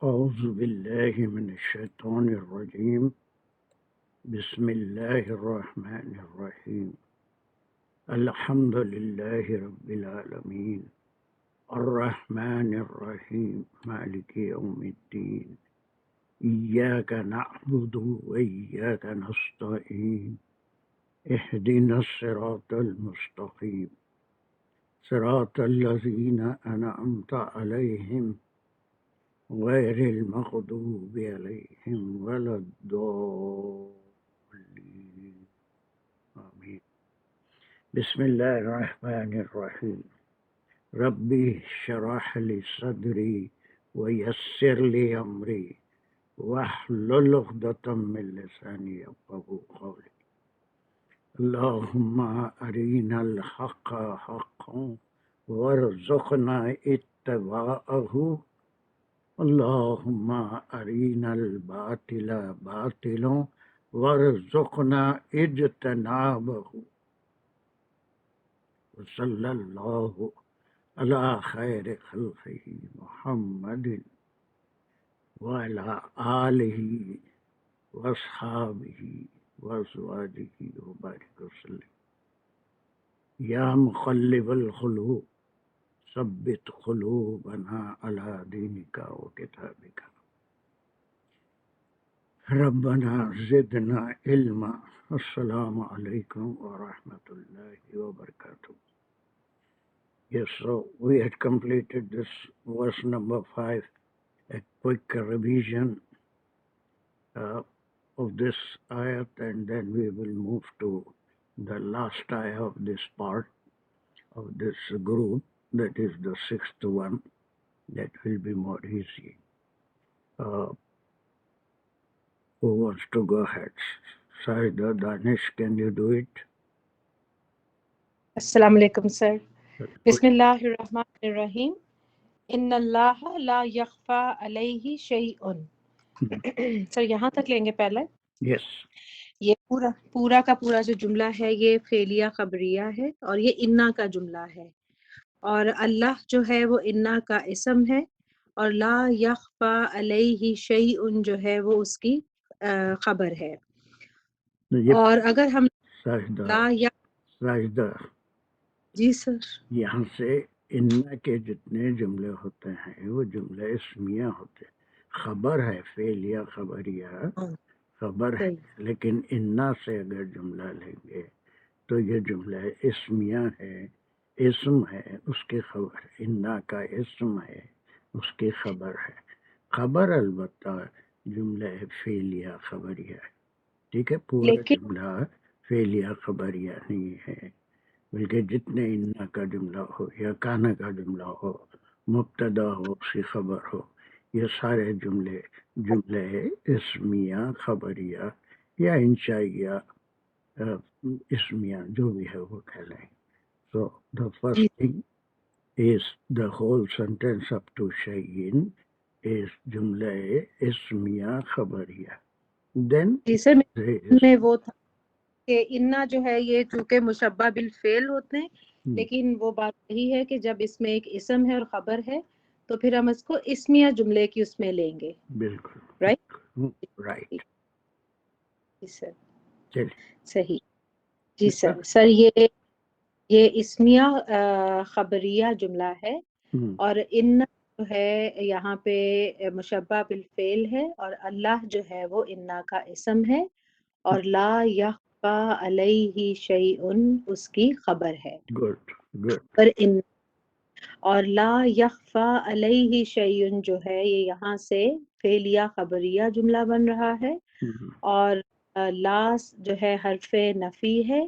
أعوذ بالله من الشيطان الرجيم. بسم الله الرحمن الرحيم. الحمد لله رب العالمين الرحمن الرحيم مالك يوم الدين. إياك نعبد وإياك نستعين. اهدنا الصراط المستقيم صراط الذين أنعمت عليهم غير المغضوب عليهم ولا الضالين آمين. بسم الله الرحمن الرحيم. ربي اشرح لي صدري ويسر لي أمري واحلل عقدة من لساني يفقهوا قولي. اللهم أرنا الحق حقا وارزقنا اتباعه. اللهم أرنا الباطل باطلا وارزقنا اجتنابه. وصلى الله على خير خلقه محمد وعلى آله وأصحابه وأزواجه وبارك وسلم. يا مقلب القلوب ثبت قلوبنا على دينك وكتابك. ربنا زدنا علما. السلام علیکم ورحمۃ اللہ وبرکاتہ. Yes, so we had completed this verse number 5, a quick revision of this ayat, and then we will move to the last ayah of this part of this group, that is the sixth one. That will be more easy. Who wants to go ahead? Saida, Danish, can you do it? السلام علیکم سر. بسم اللہ الرحمن الرحیم. ان اللہ لا یخفی علیہ شیء. سر یہاں تک لیں گے پہلے. Yes. یہ پورا کا پورا جو جملہ ہے یہ فعلیہ خبریہ ہے اور یہ انا کا جملہ ہے، اور اللہ جو ہے وہ انا کا اسم ہے، اور لا یخفی علیہ شیء جو ہے وہ اس کی خبر ہے. اور اگر ہم ساجدہ جی سر، یہاں سے انا کے جتنے جملے ہوتے ہیں وہ جملے اسمیہ ہوتے ہیں. خبر ہے، فعل یا خبریہ خبر ہے، لیکن انا سے اگر جملہ لیں گے تو یہ جملہ اسمیہ ہے، اسم ہے، اس کی خبر. انا کا اسم ہے، اس کی خبر ہے. خبر البتہ جملہ فعلیہ خبریہ ہے. ٹھیک ہے، پورا جملہ فعلیہ خبریہ نہیں ہے، بلکہ جتنے انا کا جملہ ہو یا کانا کا جملہ ہو، مبتدا ہو، اس کی خبر ہو، یہ سارے جملے اسمیہ خبریہ یا انشائیہ اسمیہ جو بھی ہے وہ کہلائیں. So the first thing is the whole sentence up to شیئن is جملہ اسمیہ خبریہ. Then میں وہ تھا کہ انا جو ہے یہ چونکہ مشبہ بالفعل ہوتے ہیں، لیکن وہ بات یہی ہے کہ جب اس میں ایک اسم ہے اور خبر ہے تو پھر ہم اس کو اسمیہ جملے کی اس میں لیں گے. بالکل رائٹ. جی سر، صحیح. جی سر. سر یہ اسمیہ خبریہ جملہ ہے، اور ان جو ہے یہاں پہ مشبہ بالفعل ہے، اور اللہ جو ہے وہ انا کا اسم ہے، اور لا یخفی علیہ شیء اس کی خبر ہے. اور لا یخفی علیہ شیء جو ہے یہ یہاں سے فعلیہ خبریہ جملہ بن رہا ہے، اور لا جو ہے حرف نفی ہے،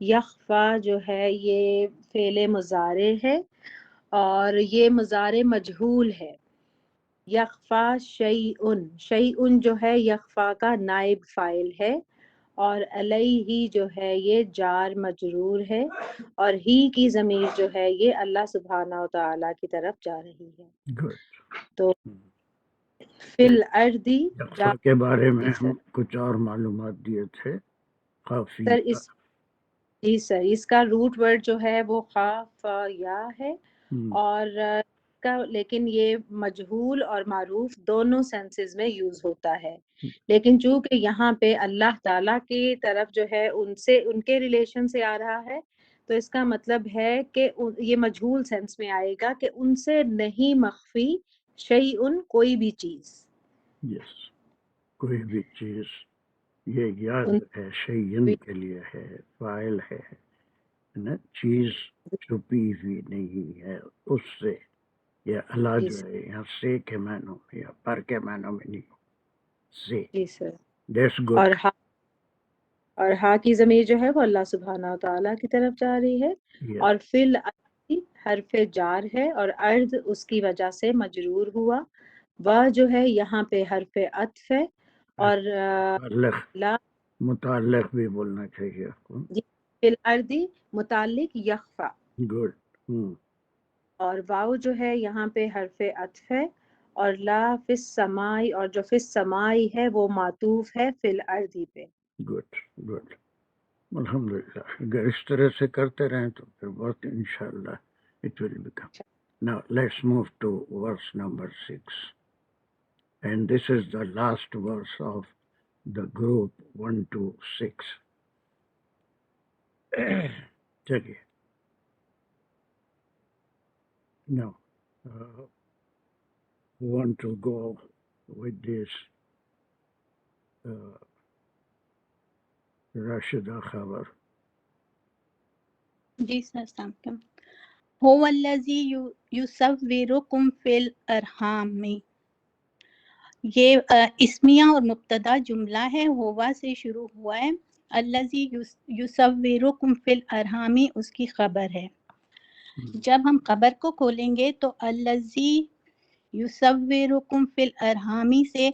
یخفی جو ہے یہ فعل مضارع ہے، اور یہ مضارع مجہول ہے. یخفی شیء جو ہے یخفی کا نائب فاعل ہے، اور علیہ جو ہے یہ جار مجرور ہے، اور ہی کی ضمیر جو ہے یہ اللہ سبحانہ و تعالیٰ کی طرف جا رہی ہے. تو فی الارض کے بارے میں ہم کچھ اور معلومات دیے تھے. سر جی سر، اس کا روٹ ورڈ جو ہے وہ خاف یا ہے، اور کا لیکن یہ مجہول اور معروف دونوں سینسز میں یوز ہوتا ہے، لیکن چونکہ یہاں پہ اللہ تعالیٰ کی طرف جو ہے ان کے ریلیشن سے آ رہا ہے، تو اس کا مطلب ہے کہ یہ مجہول سینس میں آئے گا کہ ان سے نہیں مخفی شیئن کوئی بھی چیز، یس، کوئی بھی چیز، یہ یاد ان ہے شیئن کے لیے ہے، فاعل ہے نا، چیز چھپی ہوئی نہیں ہے اس سے. یہ اللہ جی جو سر، ہے یہاں سے کے معنوں میں یا پر کے معنوں میں نہیں، سے. جی سر. That's good. اور ہا کی ضمیر جو ہے وہ اللہ سبحانہ تعالیٰ کی طرف جا رہی ہے، اور فی الارض حرف جار ہے اور ارض اس کی وجہ سے مجرور ہوا. وہ جو ہے یہاں پہ حرف عطف ہے، اور متعلق بھی بولنا چاہیے آپ کو. جی فی الارض متعلق یخفا، گڈ. اور واو جو ہے یہاں پہ حرف عطف ہے، اور لا فی السمائی، اور جو فی السمائی ہے وہ معطوف ہے فی الارض پہ. Good good. الحمدللہ. اگر اس طرح سے کرتے رہیں تو پھر بہت انشاءاللہ it will become. Now let's move to verse number 6. And this is the last verse of the group 1 to 6. چلیے. Now we want to go with this راشدہ خبر. جی سر، السلام علیکم. هو الذی یصورکم فی الارحام، یہ اسمیہ اور مبتدا جملہ ہے، ہوا سے شروع ہوا ہے. الذی یصورکم فی الارحام اس کی خبر ہے. جب ہم خبر کو کھولیں گے تو الذی یصورکم فی الارحام سے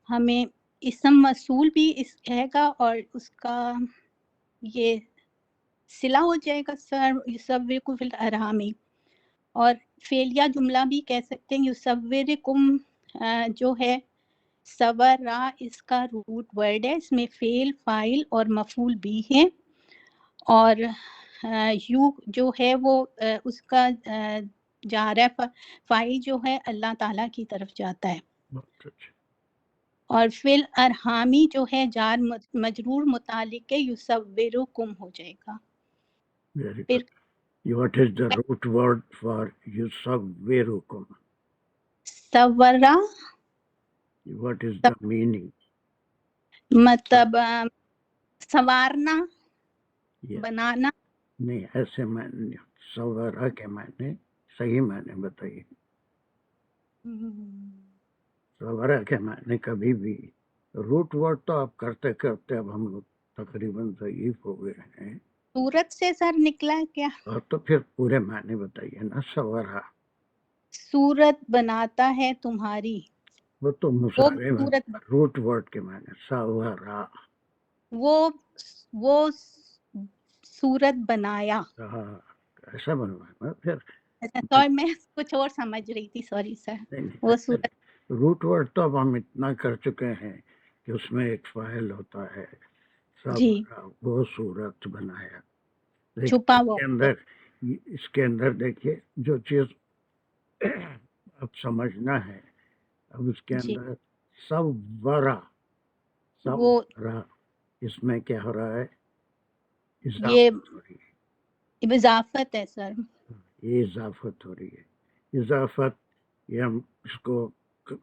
ہمیں اسم موصول بھی اس کہے گا، اور اس کا یہ صلہ ہو جائے گا سر، یصورکم فی الارحام. اور فعلیہ جملہ بھی کہہ سکتے ہیں. یصورکم جو ہے سورا اس کا روٹ ورڈ ہے، اس میں فعل، فاعل اور مفعول بھی ہے. اور یو جو ہے وہ اس کا جا رہا ہے، فاعل جو ہے اللہ تعالیٰ کی طرف جاتا ہے. اور فی الارحامی جو ہے جار مجرور متعلق یصورکم ہو جائے گا. Very good. What is the root word for یصورکم؟ سورا. What is the meaning? مطلب سنوارنا، بنانا. نہیں، ایسے معنی سورا کے معنی صحیح معنی بتائیے. سورا کے معنی کبھی بھی روٹ ورڈ تو آپ کرتے کرتے اب ہم لوگ تقریباً ضعیف ہو گئے ہیں. صورت سے سر نکلا کیا؟ اور تو پھر پورے معنی بتائیے نا. سورا صورت بناتا ہے تمہاری، وہ تو مصارے میں روٹ ورڈ کے معنی سورا، وہ صورت بنایا. ایسا بنوانا. پھر سوری میں کچھ اور سمجھ رہی تھی، سوری سر. وہ صورت روٹ ورڈ تو اب ہم اتنا کر چکے ہیں کہ اس میں ایک فاعل ہوتا ہے. جی، وہ صورت بنایا. چھپا ہوا اس کے اندر دیکھیے جو چیز اب سمجھنا ہے، اب اس کے اندر سورا، اس میں کیا ہو رہا ہے؟ یہ اضافت ہے سر. یہ اضافت ہو رہی ہے. اضافت یہ ہم اس کو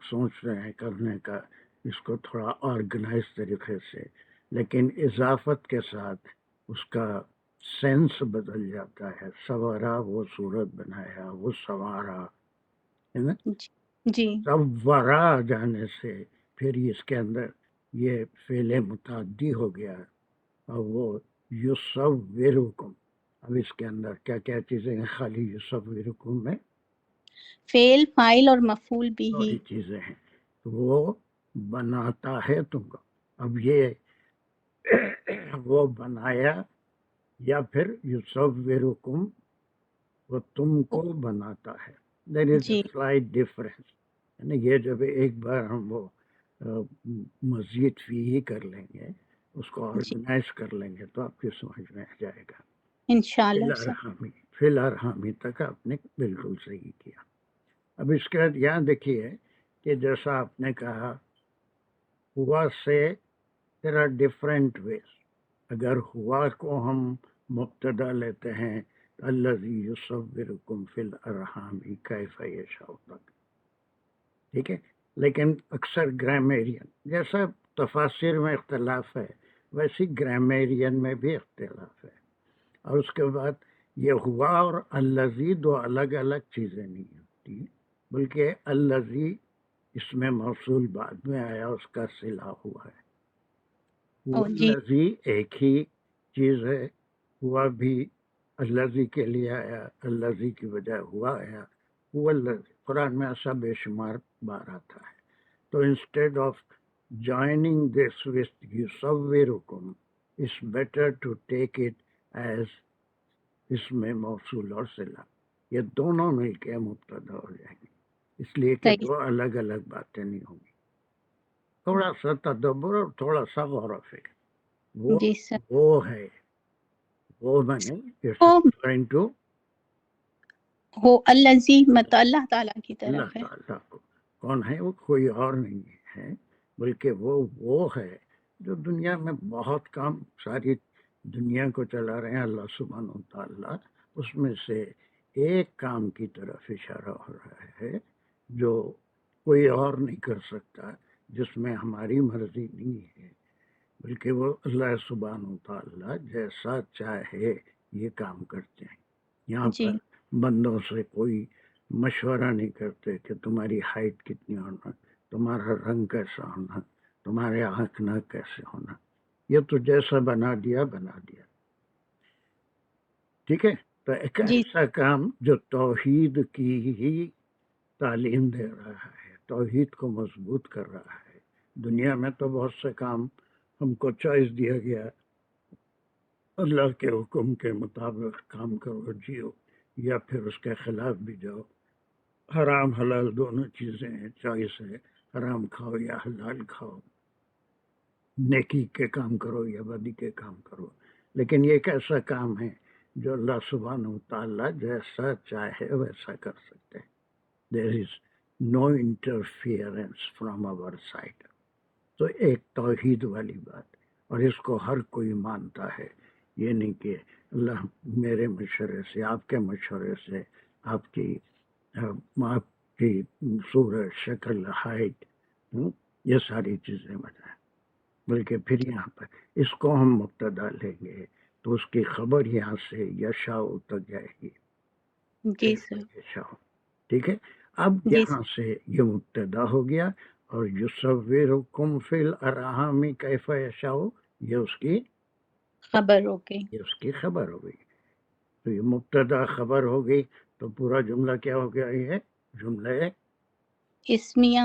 سوچ رہے ہیں کرنے کا، اس کو تھوڑا آرگنائز طریقے سے، لیکن اضافت کے ساتھ اس کا سینس بدل جاتا ہے. سوارا وہ صورت بنایا، وہ سوارا ہے نا. جی، سورا جانے سے پھر اس کے اندر یہ فعل متعدی ہو گیا، اور وہ یصورکم. اب اس کے اندر کیا کیا چیزیں ہیں؟ خالی یصورکم میں فعل، فاعل اور مفعول بھی ہی چیزیں ہیں. وہ بناتا ہے تم کو. اب یہ وہ بنایا یا پھر یصورکم وہ تم کو بناتا ہے. دیر از اے سلائٹ ڈفرینس. یہ جب ایک بار ہم وہ مزید فی کر لیں گے، اس کو آرگنائز کر لیں گے تو آپ کی سمجھ میں آ جائے گا. انشاءاللہ. فی الارحامی تک آپ نے بالکل صحیح کیا. اب اس کے بعد یہاں دیکھیے کہ جیسا آپ نے کہا ہوا سے there are different ways. اگر ہوا کو ہم مبتدا لیتے ہیں الذی یصورکم فی الارحام کیف یشاء تک، ٹھیک ہے، لیکن اکثر گرامیرین جیسا تفاسیر میں اختلاف ہے ویسی گرامیرین میں بھی اختلاف ہے. اور اس کے بعد یہ ہوا اور الذی دو الگ الگ چیزیں نہیں ہوتی، بلکہ الذی اس میں موصول بعد میں آیا، اس کا صلہ ہوا ہے. جی والذی ایک ہی چیز ہے، ہوا بھی الذی کے لیے آیا، الذی کی وجہ ہوا آیا. والذی قرآن میں ایسا بے شمار بار آتا ہے. تو instead of joining this with یصورکم it's better to take it as اس میں موصول اور صلہ، یہ دونوں مل کے مبتدا ہو جائیں گے، اس لیے کہ صحیح دو الگ الگ باتیں نہیں ہوں گی. تھوڑا سا تدبر اور تھوڑا سا غور و فکر. جی سر. وہ ہے، وہ میں نے وہ ریفرنگ ٹو وہ الذی مطلب اللہ تعالیٰ کی اللہ طرف ہے. تعالیٰ کو. کون ہے وہ؟ کوئی اور نہیں ہے، بلکہ وہ ہے جو دنیا میں بہت کام ساری دنیا کو چلا رہے ہیں اللہ سبحانہ و تعالیٰ. اس میں سے ایک کام کی طرف اشارہ ہو رہا ہے جو کوئی اور نہیں کر سکتا، جس میں ہماری مرضی نہیں ہے، بلکہ وہ اللہ سبحانہ و تعالیٰ جیسا چاہے یہ کام کرتے ہیں. یہاں جی پر بندوں سے کوئی مشورہ نہیں کرتے کہ تمہاری ہائٹ کتنی ہونا، تمہارا رنگ کیسا ہونا، تمہارے آنکھ ناک کیسے ہونا. یہ تو جیسا بنا دیا بنا دیا. ٹھیک ہے، تو ایک جی ایسا کام جو توحید کی ہی تعلیم دے رہا ہے، توحید کو مضبوط کر رہا ہے. دنیا میں تو بہت سے کام ہم کو چوائس دیا گیا، اللہ کے حکم کے مطابق کام کرو جیو، یا پھر اس کے خلاف بھی جاؤ. حرام حلال دونوں چیزیں ہیں، چوائس ہے، حرام کھاؤ یا حلال کھاؤ، نیکی کے کام کرو یا بدی کے کام کرو. لیکن یہ ایک ایسا کام ہے جو اللہ سبحانہ و تعالیٰ جیسا چاہے ویسا کر سکتے ہیں. دیر از نو انٹرفیئرنس فرام آور سائڈ. تو ایک توحید والی بات، اور اس کو ہر کوئی مانتا ہے. یہ نہیں کہ اللہ میرے مشورے سے، آپ کے مشورے سے، آپ کی صورت شکل ہائٹ یہ ساری چیزیں بتائیں، بلکہ پھر یہاں پر اس کو ہم مبتدا لیں گے تو اس کی خبر یہاں سے یشاء تک جائے گی. جی سر. یشاء، ٹھیک ہے. اب جی یہاں سے یہ مبتدا ہو گیا، اور یصورکم فی الارحام کیف یشاء یہ اس کی خبر ہو گئی. یہ اس کی خبر ہو گئی. تو یہ مبتدا خبر ہو گئی تو پورا جملہ کیا ہو گیا؟ یہ ہے جملہ اسمیہ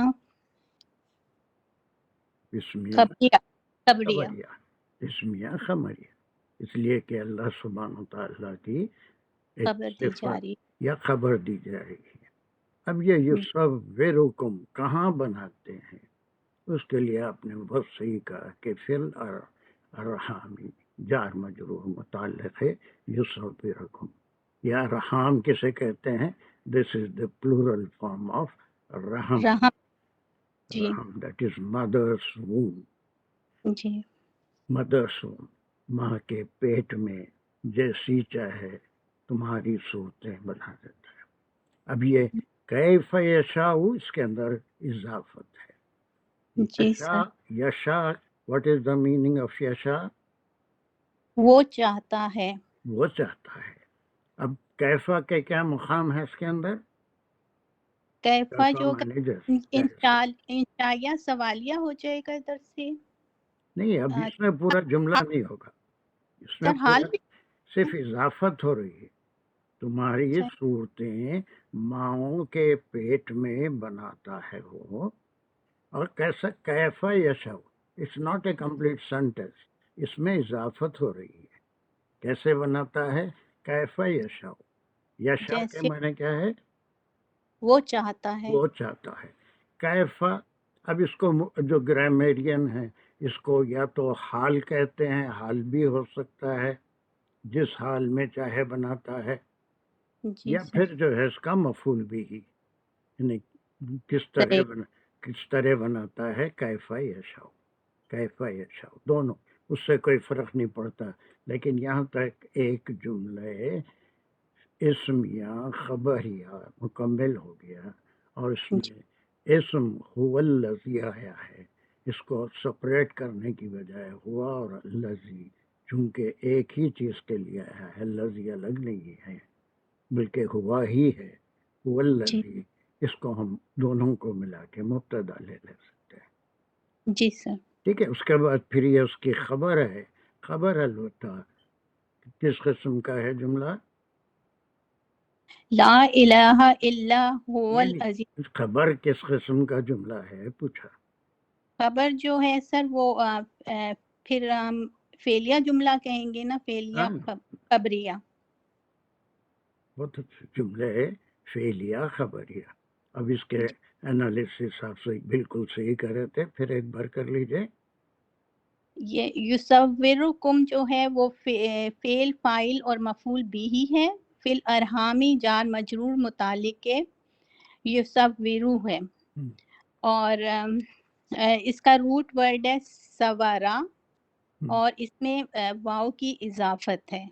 اسمیہ خبریہ. خبریہ. اسمیہ خبریہ، اس لیے کہ اللہ سبحانہ و تعالیٰ کی ایک خبر دی جا صفت رہی. یا خبر دی جا رہی ہے. اب یہ یصورکم کہاں بناتے ہیں؟ اس کے لیے آپ نے بہت صحیح کہا کہ فی الارحام جار مجرور متعلق ہے یصورکم. یا رحام کسے کہتے ہیں؟ دس از دا پلورل فارم آف رحم. رحم. جی رحم دیٹ از مدرس وomb. جی مدرس وomb، ماں کے پیٹ میں جیسی چاہے تمہاری صورتیں بنا دیتا ہے. اب یہ کیف یشاء اس کے اندر اضافت ہے. جی سر. یشا what is the meaning of یشا؟ وہ چاہتا ہے. وہ چاہتا ہے. اب کیفا کے کیا مقام ہے اس کے اندر؟ کیفا جو معنی جیسے انشاء سوالیہ ہو جائے گا ادھر سے. نہیں، اب اس میں پورا جملہ نہیں ہوگا، اس میں حال پورا صرف اضافت ہو رہی ہے. تمہاری اچھا. صورتیں ماؤں کے پیٹ میں بناتا ہے وہ. اور کیسا کیفا یشاء، it's not a complete sentence, اس میں اضافت ہو رہی ہے. کیسے بناتا ہے؟ کیفا یشاء. یشاء کے جیسے معنی کیا ہے؟ وہ چاہتا ہے. وہ چاہتا ہے. کیفا، اب اس کو جو گرامیرین ہے اس کو یا تو حال کہتے ہیں، حال بھی ہو سکتا ہے جس حال میں چاہے بناتا ہے، جی یا سر. پھر جو ہے اس کا مفعول بھی ہی یعنی کس طرح بناتا ہے کیفا یشاء دونوں، اس سے کوئی فرق نہیں پڑتا. لیکن یہاں تک ایک جملے اسمیہ خبریہ مکمل ہو گیا، اور اس میں اسم هو الذی آیا ہے. اس کو سپریٹ کرنے کی بجائے ہوا اور الذی، چونکہ ایک ہی چیز کے لیے آیا ہے، الذی الگ نہیں ہے بلکہ ہوا ہی ہے، هو الذی. اس کو ہم دونوں کو ملا کے مبتدا لے سکتے ہیں. جی سر. ٹھیک ہے. اس کے بعد پھر یہ اس کی خبر ہے. خبر البتہ کس قسم کا ہے جملہ؟ لا الہ الا هو العزیز. خبر کس قسم کا جملہ ہے پوچھا. خبر جو ہے سر وہ پھر ہم فعلیہ جملہ کہیں گے نا، فعلیہ خبریہ. بہت اچھے جملے فعلیہ خبریہ. اب اس کے انالیسس آپ سے بالکل صحیح کر رہے تھے، پھر ایک بار کر لیجئے. یہ یصورکم جو ہے وہ فعل فاعل اور مفعول بھی ہے. فی الارحامی جار مجرور متعلق ہے، یصورو ہے. اور اس کا روٹ ورڈ ہے سوارا، اور اس میں واو کی اضافت ہے.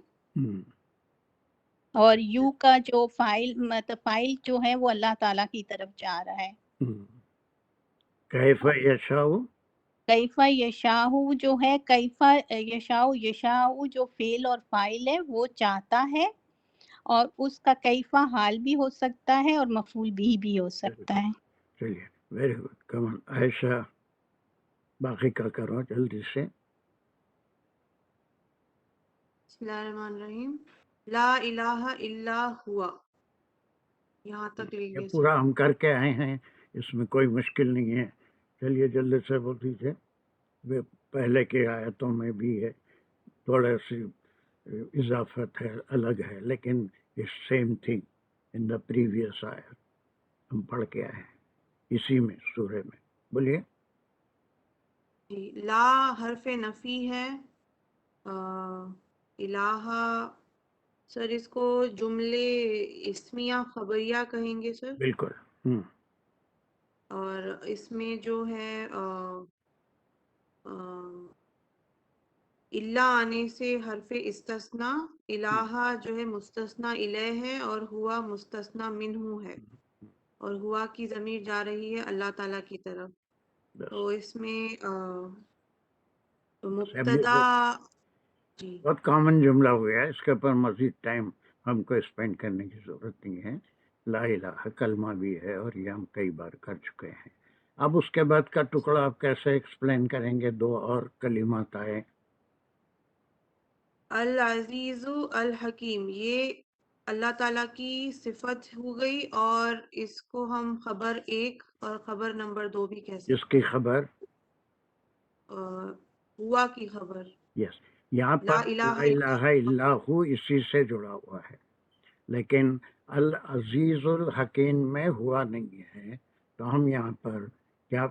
اور یو کا جو فاعل مطلب فاعل جو ہے وہ اللہ تعالیٰ کی طرف جا رہا ہے. کیف یشاء، کیفا یشاء جو ہے، کیفا یشاء جو فعل اور فاعل ہے وہ چاہتا ہے، اور اس کا کیفا حال بھی ہو سکتا ہے اور مفعول بھی ہو سکتا ہے. چلیے ویری گڈ. کمان عائشہ باقی کا کرو جلدی سے. بسم اللہ الرحمن الرحیم. لا الہ الا ہوا، یہاں تک لیں یہ گے پورا ہم کر کے آئے ہیں، اس میں کوئی مشکل نہیں ہے. چلیے جلدی سے بول دیجیے. پہلے کی آیتوں میں بھی ہے، تھوڑا سی اضافت ہے، الگ ہے، لیکن same thing in the previous آیت ہم پڑھ کے آئے ہیں اسی میں سورہ میں. بولیے. جی. لا حرف نفی ہے. الہ سر اس کو جملے اسمیہ خبریہ کہیں گے سر. بالکل. اور اس میں جو ہے اللہ آنے سے حرف استثناء، الہ جو ہے مستثنیٰ الیہ ہے، اور ہوا مستثنیٰ منہ ہے، اور ہوا کی ضمیر جا رہی ہے اللہ تعالیٰ کی طرف. تو اس میں مبتدا. جی. بہت کامن جملہ ہو گیا ہے، اس کے اوپر مزید ٹائم ہم کو اسپینڈ کرنے کی ضرورت نہیں ہے. لا الہ کلمہ بھی ہے، اور یہ ہم کئی بار کر چکے ہیں. اب اس کے بعد کا ٹکڑا آپ کیسے ایکسپلین کریں گے؟ دو اور کلمات آئے. العزیز الحکیم، یہ اللہ تعالیٰ کی صفت ہو گئی، اور اس کو ہم خبر ایک اور خبر نمبر 2 بھی کہہ سکتے ہیں. جس کی خبر ہوا کی خبر. یس. یہاں پر لا الہ الا ہو اسی سے جڑا ہوا ہے، لیکن العزیز الحکیم میں ہوا نہیں ہے. تو ہم یہاں پر کیا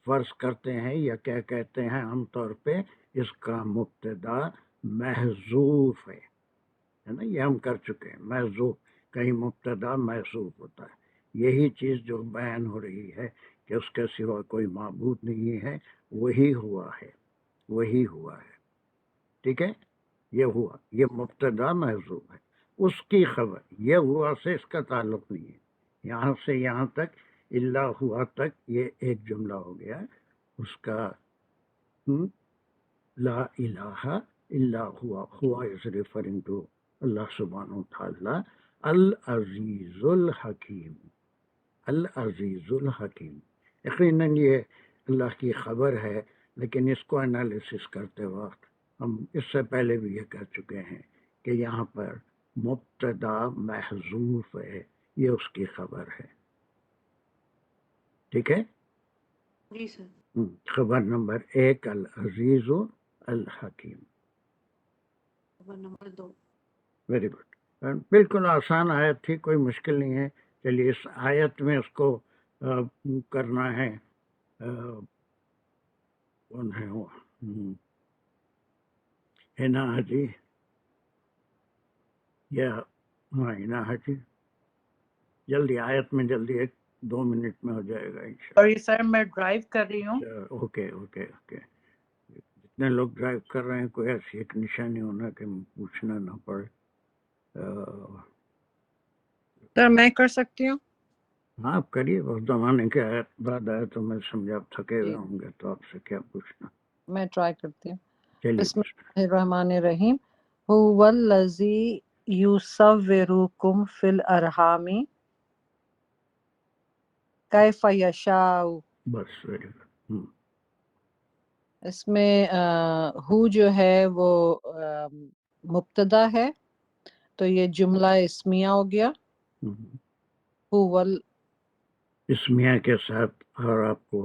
فرض کرتے ہیں یا کیا کہتے ہیں؟ عام طور پہ اس کا مبتدا محذوف ہے نا. یہ ہم کر چکے ہیں. محذوف، کہیں مبتدا محذوف ہوتا ہے. یہی چیز جو بیان ہو رہی ہے کہ اس کے سوا کوئی معبود نہیں ہے، وہی ہوا ہے، وہی ہوا ہے. ٹھیک ہے. یہ ہوا، یہ مبتدا محذوف ہے. اس کی خبر، یہ ہوا سے اس کا تعلق نہیں ہے. یہاں سے یہاں تک اللہ ہوا تک یہ ایک جملہ ہو گیا. اس کا لا الہ الا ہوا، ہوا از ریفرنگ ٹو اللہ سبحانہ و تعالی. العزیز الحکیم، العزیز الحکیم. یقیناً یہ اللہ کی خبر ہے، لیکن اس کو انالیسس کرتے وقت ہم اس سے پہلے بھی یہ کہہ چکے ہیں کہ یہاں پر مبتدا محذوف ہے، یہ اس کی خبر ہے. ٹھیک ہے. جی سر. خبر نمبر 1 العزیز الحکیم. خبر نمبر 2. Very good. بالکل آسان آیت تھی، کوئی مشکل نہیں ہے. چلیے اس آیت میں اس کو کرنا ہے. کون ہے وہ؟ ہنا حجی یا ہنا حجی، جلدی آیت میں جلدی ایک 2 منٹ میں ہو جائے گا انشاءاللہ. اور یہ سر میں ڈرائیو کر رہی ہوں. Okay okay okay. جتنے لوگ ڈرائیو کر رہے ہیں کوئی ایسی ایک نشانی ہونا کہ پوچھنا نہ پڑے. سر میں کر سکتی ہوں. ہاں آپ کریے. بہت زمانے کے بعد آئے تو میں سمجھا آپ تھکے ہوئے جی ہوں گے تو آپ سے کیا پوچھنا. میں ٹرائی کرتی ہوں. چلیے بسم اللہ الرحمن الرحیم. هو الذی یصورکم فی الارحام کیف یشاء. بس ویری گڈ. اس میں ہو جو ہے وہ مبتدا ہے تو یہ جملہ اسمیہ ہو گیا. هو اسمیہ کے ساتھ اور آپ کو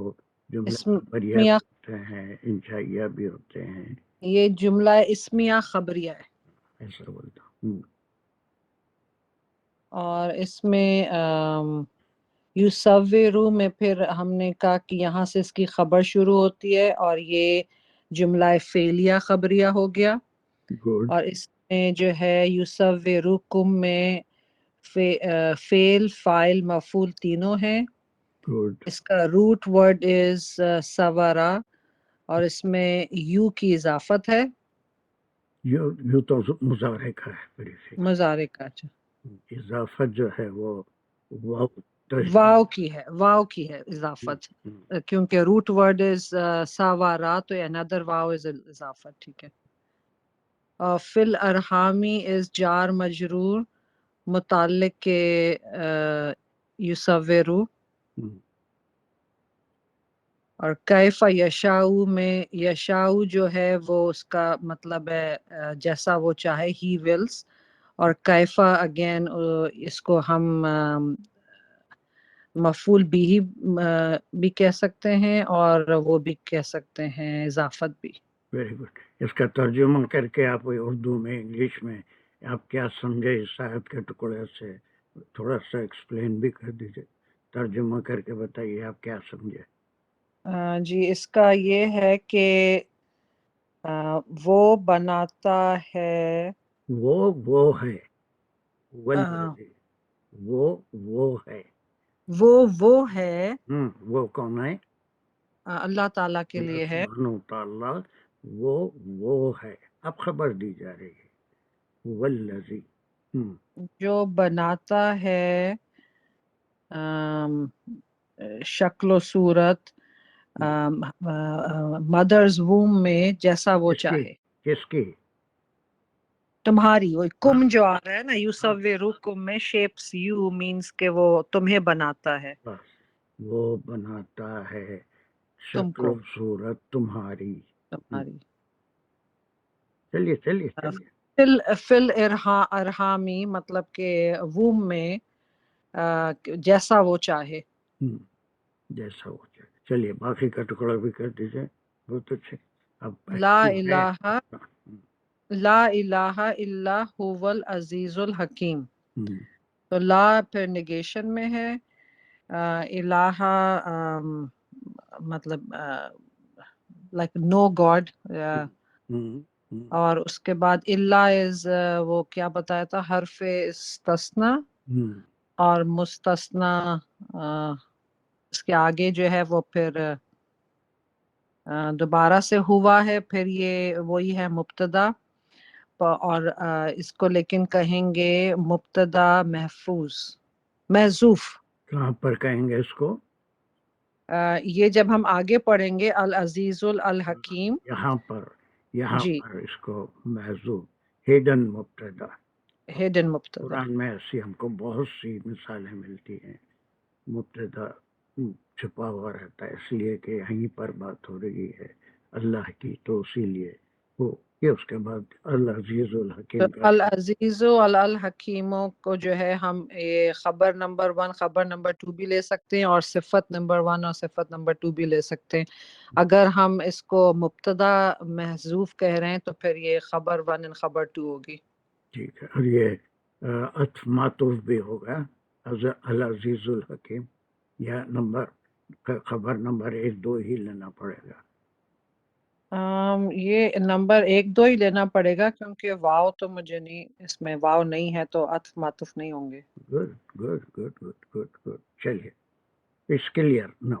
جملہ خبریہ اسمیہ، ہوتے ہیں انشائیہ بھی ہوتے ہیں. یہ جملہ اسمیہ خبریہ ہے. ایسا بولتا ہوں. اور اس میں یصورو میں پھر ہم نے کہا کہ یہاں سے اس کی خبر شروع ہوتی ہے اور یہ جملہ فعلیہ خبریہ ہو گیا. گڈ. اور اس میں جو ہے یصورکم میں فعل فاعل مفعول تینوں ہیں. گڈ. اس کا روٹ ورڈ از سوارا اور اس میں یو کی اضافت ہے. یوں تو مضارع کا ہے. بریفکس مضارع کا. اچھا اضافت جو ہے وہ واو واو کی ہے. واو کی ہے اضافت کیونکہ روٹ ورڈ از ساوارا تو another واو از اضافت. ٹھیک ہے. فی الارحامی از جار مجرور متعلق کے یصورو. اور کیف یشاء میں یشاء جو ہے وہ اس کا مطلب ہے جیسا وہ چاہے ہی ولس. اور کیفا اگین اس کو ہم مفعول بھی کہہ سکتے ہیں اور وہ بھی کہہ سکتے ہیں اضافت بھی. Very good. اس کا ترجمہ کر کے آپ اردو میں انگلش میں آپ کیا سمجھے اس آیت کے ٹکڑے سے تھوڑا سا ایکسپلین بھی کر دیجیے. ترجمہ کر کے بتائیے آپ کیا سمجھے. جی اس کا یہ ہے کہ وہ بناتا ہے. وہ ہے والذی. وہ ہے. وہ ہے. وہ کون ہے؟ اللہ تعالیٰ کے اللہ لیے ہے. سبحانہ وتعالیٰ. وہ ہے. اب خبر دی جا رہی ہے. والذی جو بناتا ہے شکل و صورت مدرز ووم میں جیسا وہ چاہے. کس کی؟ تمہاری. وہ کم جو آ رہا ہے نا یصورکم میں شیپس یو مینس کہ وہ تمہیں بناتا ہے. بس وہ بناتا ہے تم شکل کو. و صورت تمہاری. تمہاری. چلیے فی الارحامی مطلب کہ ووم میں جیسا وہ چاہے. جیسا وہ چاہے. چلیے باقی کا ٹکڑا بھی کر دیجیے. بہت اچھے. اب لا الہ الا هو العزیز الحکیم. تو لا پھر نیگیشن میں ہے. الہ مطلب لائک نو گاڈ. اور اس کے بعد اللہ از وہ کیا بتایا تھا حرف استثنا اور مستثنا اس کے آگے جو ہے وہ پھر دوبارہ سے ہوا ہے. پھر یہ وہی ہے مبتدا اور اس کو لیکن کہیں گے مبتدا محذوف. کہاں پر کہیں گے اس کو؟ یہ جب ہم آگے پڑھیں گے العزیز الحکیم یہاں پر جی اس کو محذوف ہڈن مبتدا. ہڈن مبتدا. قرآن میں ایسی ہم کو بہت سی مثالیں ملتی ہیں. مبتدا چھپا ہوا رہتا ہے اس لیے کہ یہیں پر بات ہو رہی ہے اللہ کی تو اسی لیے وہ یہ اس کے بعد العزیز الحکیم کا. العزیز الحکیموں کو جو ہے ہم یہ خبر نمبر 1 خبر نمبر 2 بھی لے سکتے ہیں اور صفت نمبر 1 اور صفت نمبر 2 بھی لے سکتے ہیں. اگر ہم اس کو مبتدا محذوف کہہ رہے ہیں تو پھر یہ خبر 1 اور خبر 2 ہوگی. ٹھیک ہے. اور یہ عطف معطوف بھی ہوگا العزیز الحکیم یا خبر نمبر 1 2 ہی لینا پڑے گا. یہ نمبر 1 2 ہی لینا پڑے گا کیونکہ واو تو مجھے نہیں اس میں واو نہیں ہے تو عطف معطوف نہیں ہوں گے. Good good good good good good. چلیے It's clear? No.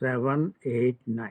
7, 8, 9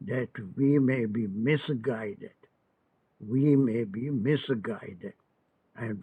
that we may be misguided, and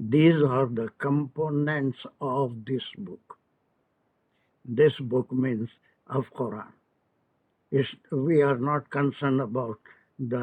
These are the components of this book. This book means of Quran. We are not concerned about the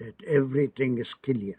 that everything is clear।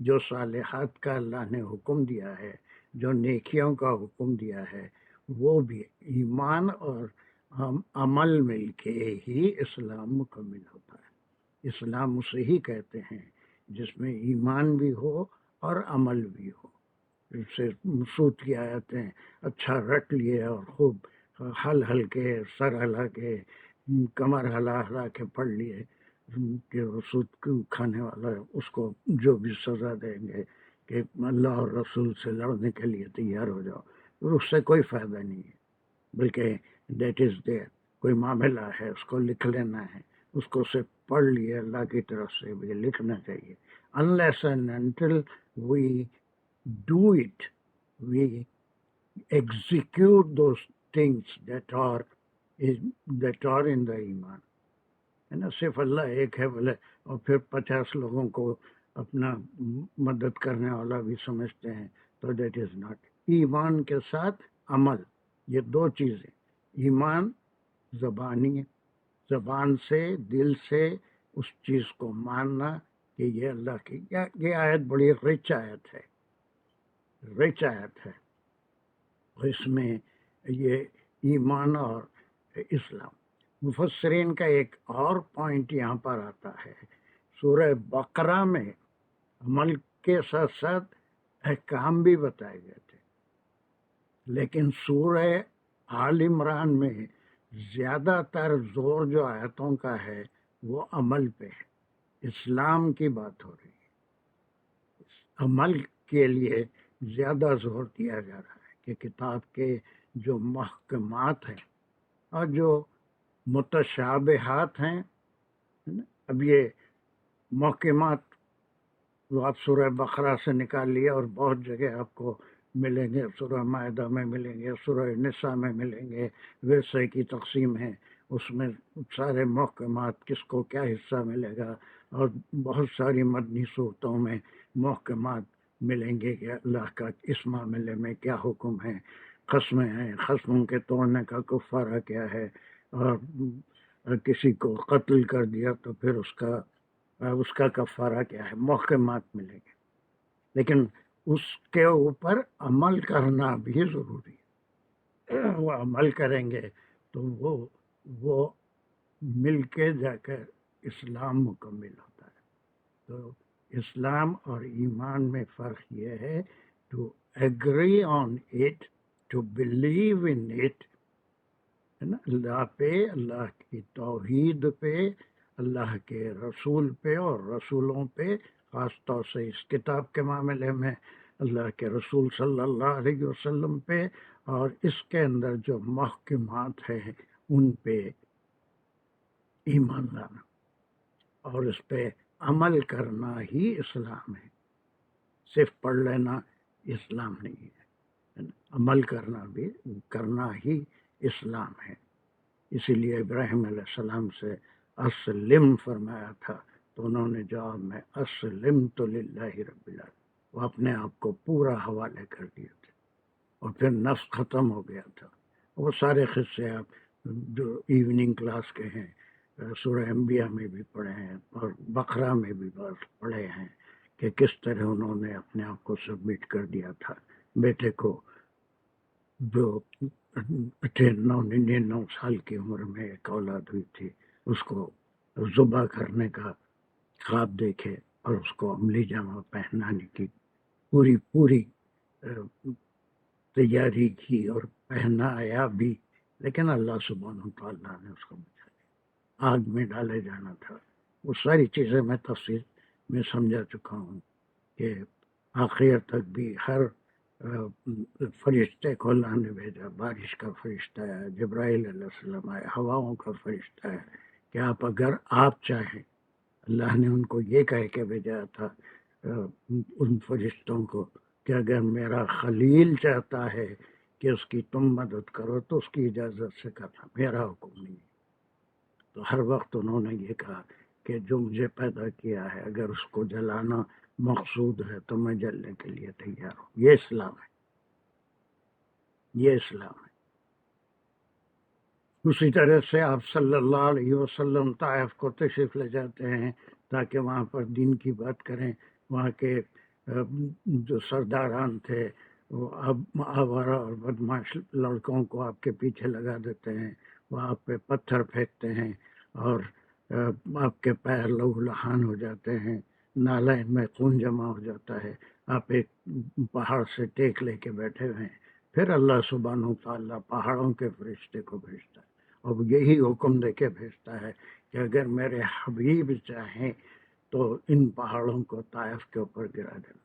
جو صالحات کا اللہ نے حکم دیا ہے، جو نیکیوں کا حکم دیا ہے، وہ بھی ایمان اور عمل مل کے ہی اسلام مکمل ہوتا ہے۔ اسلام اسے ہی کہتے ہیں جس میں ایمان بھی ہو اور عمل بھی ہو۔ اس سے مسعود کی آیتیں اچھا رٹ لیے اور خوب ہل کے سر ہلا کے کمر ہلا ہلا کے پڑھ لیے کہ سود کھانے والا اس کو جو بھی سزا دیں گے کہ اللہ اور رسول سے لڑنے کے لیے تیار ہو جاؤ، اس سے کوئی فائدہ نہیں ہے، بلکہ دیٹ از دیئر، کوئی معاملہ ہے اس کو لکھ لینا ہے، اس کو صرف پڑھ لیے، اللہ کی طرف سے بھی لکھنا چاہیے۔ unless and until we do it, we execute those things that are in the ایمان، ہے نا۔ صرف اللہ ایک ہے بولے اور پھر 50 لوگوں کو اپنا مدد کرنے والا بھی سمجھتے ہیں، تو دیٹ از ناٹ۔ ایمان کے ساتھ عمل، یہ دو چیزیں، ایمان زبانی، زبان سے دل سے اس چیز کو ماننا کہ یہ اللہ کی، یہ آیت بڑی رچ آیت ہے، رچ آیت ہے، اس میں یہ ایمان اور اسلام۔ مفسرین کا ایک اور پوائنٹ یہاں پر آتا ہے، سورہ بقرہ میں عمل کے ساتھ ساتھ احکام بھی بتائے گئے تھے، لیکن سورہ آل عمران میں زیادہ تر زور جو آیتوں کا ہے وہ عمل پہ ہے، اسلام کی بات ہو رہی ہے، عمل کے لیے زیادہ زور دیا جا رہا ہے کہ کتاب کے جو محکمات ہیں اور جو متشابہات ہیں، اب یہ محکمات وہ آپ سورہ بقرہ سے نکال لیے اور بہت جگہ آپ کو ملیں گے، سورہ مائدہ میں ملیں گے، سورہ نساء میں ملیں گے، ورثے کی تقسیم ہے، اس میں سارے محکمات کس کو کیا حصہ ملے گا، اور بہت ساری مدنی صورتوں میں محکمات ملیں گے کہ اللہ کا اس معاملے میں کیا حکم ہے، قسمیں ہیں، قسموں کے توڑنے کا کفارہ کیا ہے، اور کسی کو قتل کر دیا تو پھر اس کا کفارہ کیا ہے، محکمات ملیں گے، لیکن اس کے اوپر عمل کرنا بھی ضروری ہے۔ وہ عمل کریں گے تو وہ مل کے جا کر اسلام مکمل ہوتا ہے۔ تو اسلام اور ایمان میں فرق یہ ہے، to agree on it, to believe in it, ہے نا، اللہ پہ، اللہ کی توحید پہ، اللہ کے رسول پہ اور رسولوں پہ، خاص طور سے اس کتاب کے معاملے میں اللہ کے رسول صلی اللہ علیہ وسلم پہ، اور اس کے اندر جو محکمات ہیں ان پہ ایمان لانا اور اس پہ عمل کرنا ہی اسلام ہے۔ صرف پڑھ لینا اسلام نہیں ہے، عمل کرنا ہی اسلام ہے۔ اسی لیے ابراہیم علیہ السلام سے اسلم فرمایا تھا تو انہوں نے جواب میں اسلمت للہ رب العالمین، وہ اپنے آپ کو پورا حوالے کر دیے تھے، اور پھر نفس ختم ہو گیا تھا۔ وہ سارے قصے آپ جو ایوننگ کلاس کے ہیں، سورہ انبیاء میں بھی پڑھے ہیں اور بقرہ میں بھی پڑھے ہیں کہ کس طرح انہوں نے اپنے آپ کو سبمٹ کر دیا تھا۔ بیٹے کو جو 9 سال کی عمر میں ایک اولاد ہوئی تھی، اس کو ذبح کرنے کا خواب دیکھے اور اس کو عملی جامہ پہنانے کی پوری تیاری کی اور پہنایا بھی، لیکن اللہ سبحانہ وتعالیٰ نے اس کو بچا لیا، آگ میں ڈالے جانا تھا۔ وہ ساری چیزیں میں تفصیل میں سمجھا چکا ہوں کہ آخر تک بھی ہر فرشتے کو اللہ نے بھیجا، بارش کا فرشتہ ہے، جبرائیل علیہ السلام آئے، ہواؤں کا فرشتہ ہے، کہ اگر آپ چاہیں، اللہ نے ان کو یہ کہہ کے بھیجا تھا ان فرشتوں کو کہ اگر میرا خلیل چاہتا ہے کہ اس کی تم مدد کرو تو اس کی اجازت سے کرنا، میرا حکم نہیں۔ تو ہر وقت انہوں نے یہ کہا کہ جو مجھے پیدا کیا ہے اگر اس کو جلانا مقصود ہے تو میں جلنے کے لیے تیار ہوں۔ یہ اسلام ہے، یہ اسلام ہے۔ اسی طرح سے آپ صلی اللہ علیہ وسلم طائف کو تشریف لے جاتے ہیں تاکہ وہاں پر دین کی بات کریں، وہاں کے جو سرداران تھے وہ اب آوارہ اور بدماش لڑکوں کو آپ کے پیچھے لگا دیتے ہیں، وہ آپ پہ پتھر پھینکتے ہیں اور آپ کے پیر لہو لہان ہو جاتے ہیں، نالین میں خون جمع ہو جاتا ہے، آپ ایک پہاڑ سے ٹیک لے کے بیٹھے ہوئے ہیں، پھر اللہ سبحانہ و تعالیٰ پہاڑوں کے فرشتے کو بھیجتا ہے اور یہی حکم دے کے بھیجتا ہے کہ اگر میرے حبیب چاہیں تو ان پہاڑوں کو طائف کے اوپر گرا دینا۔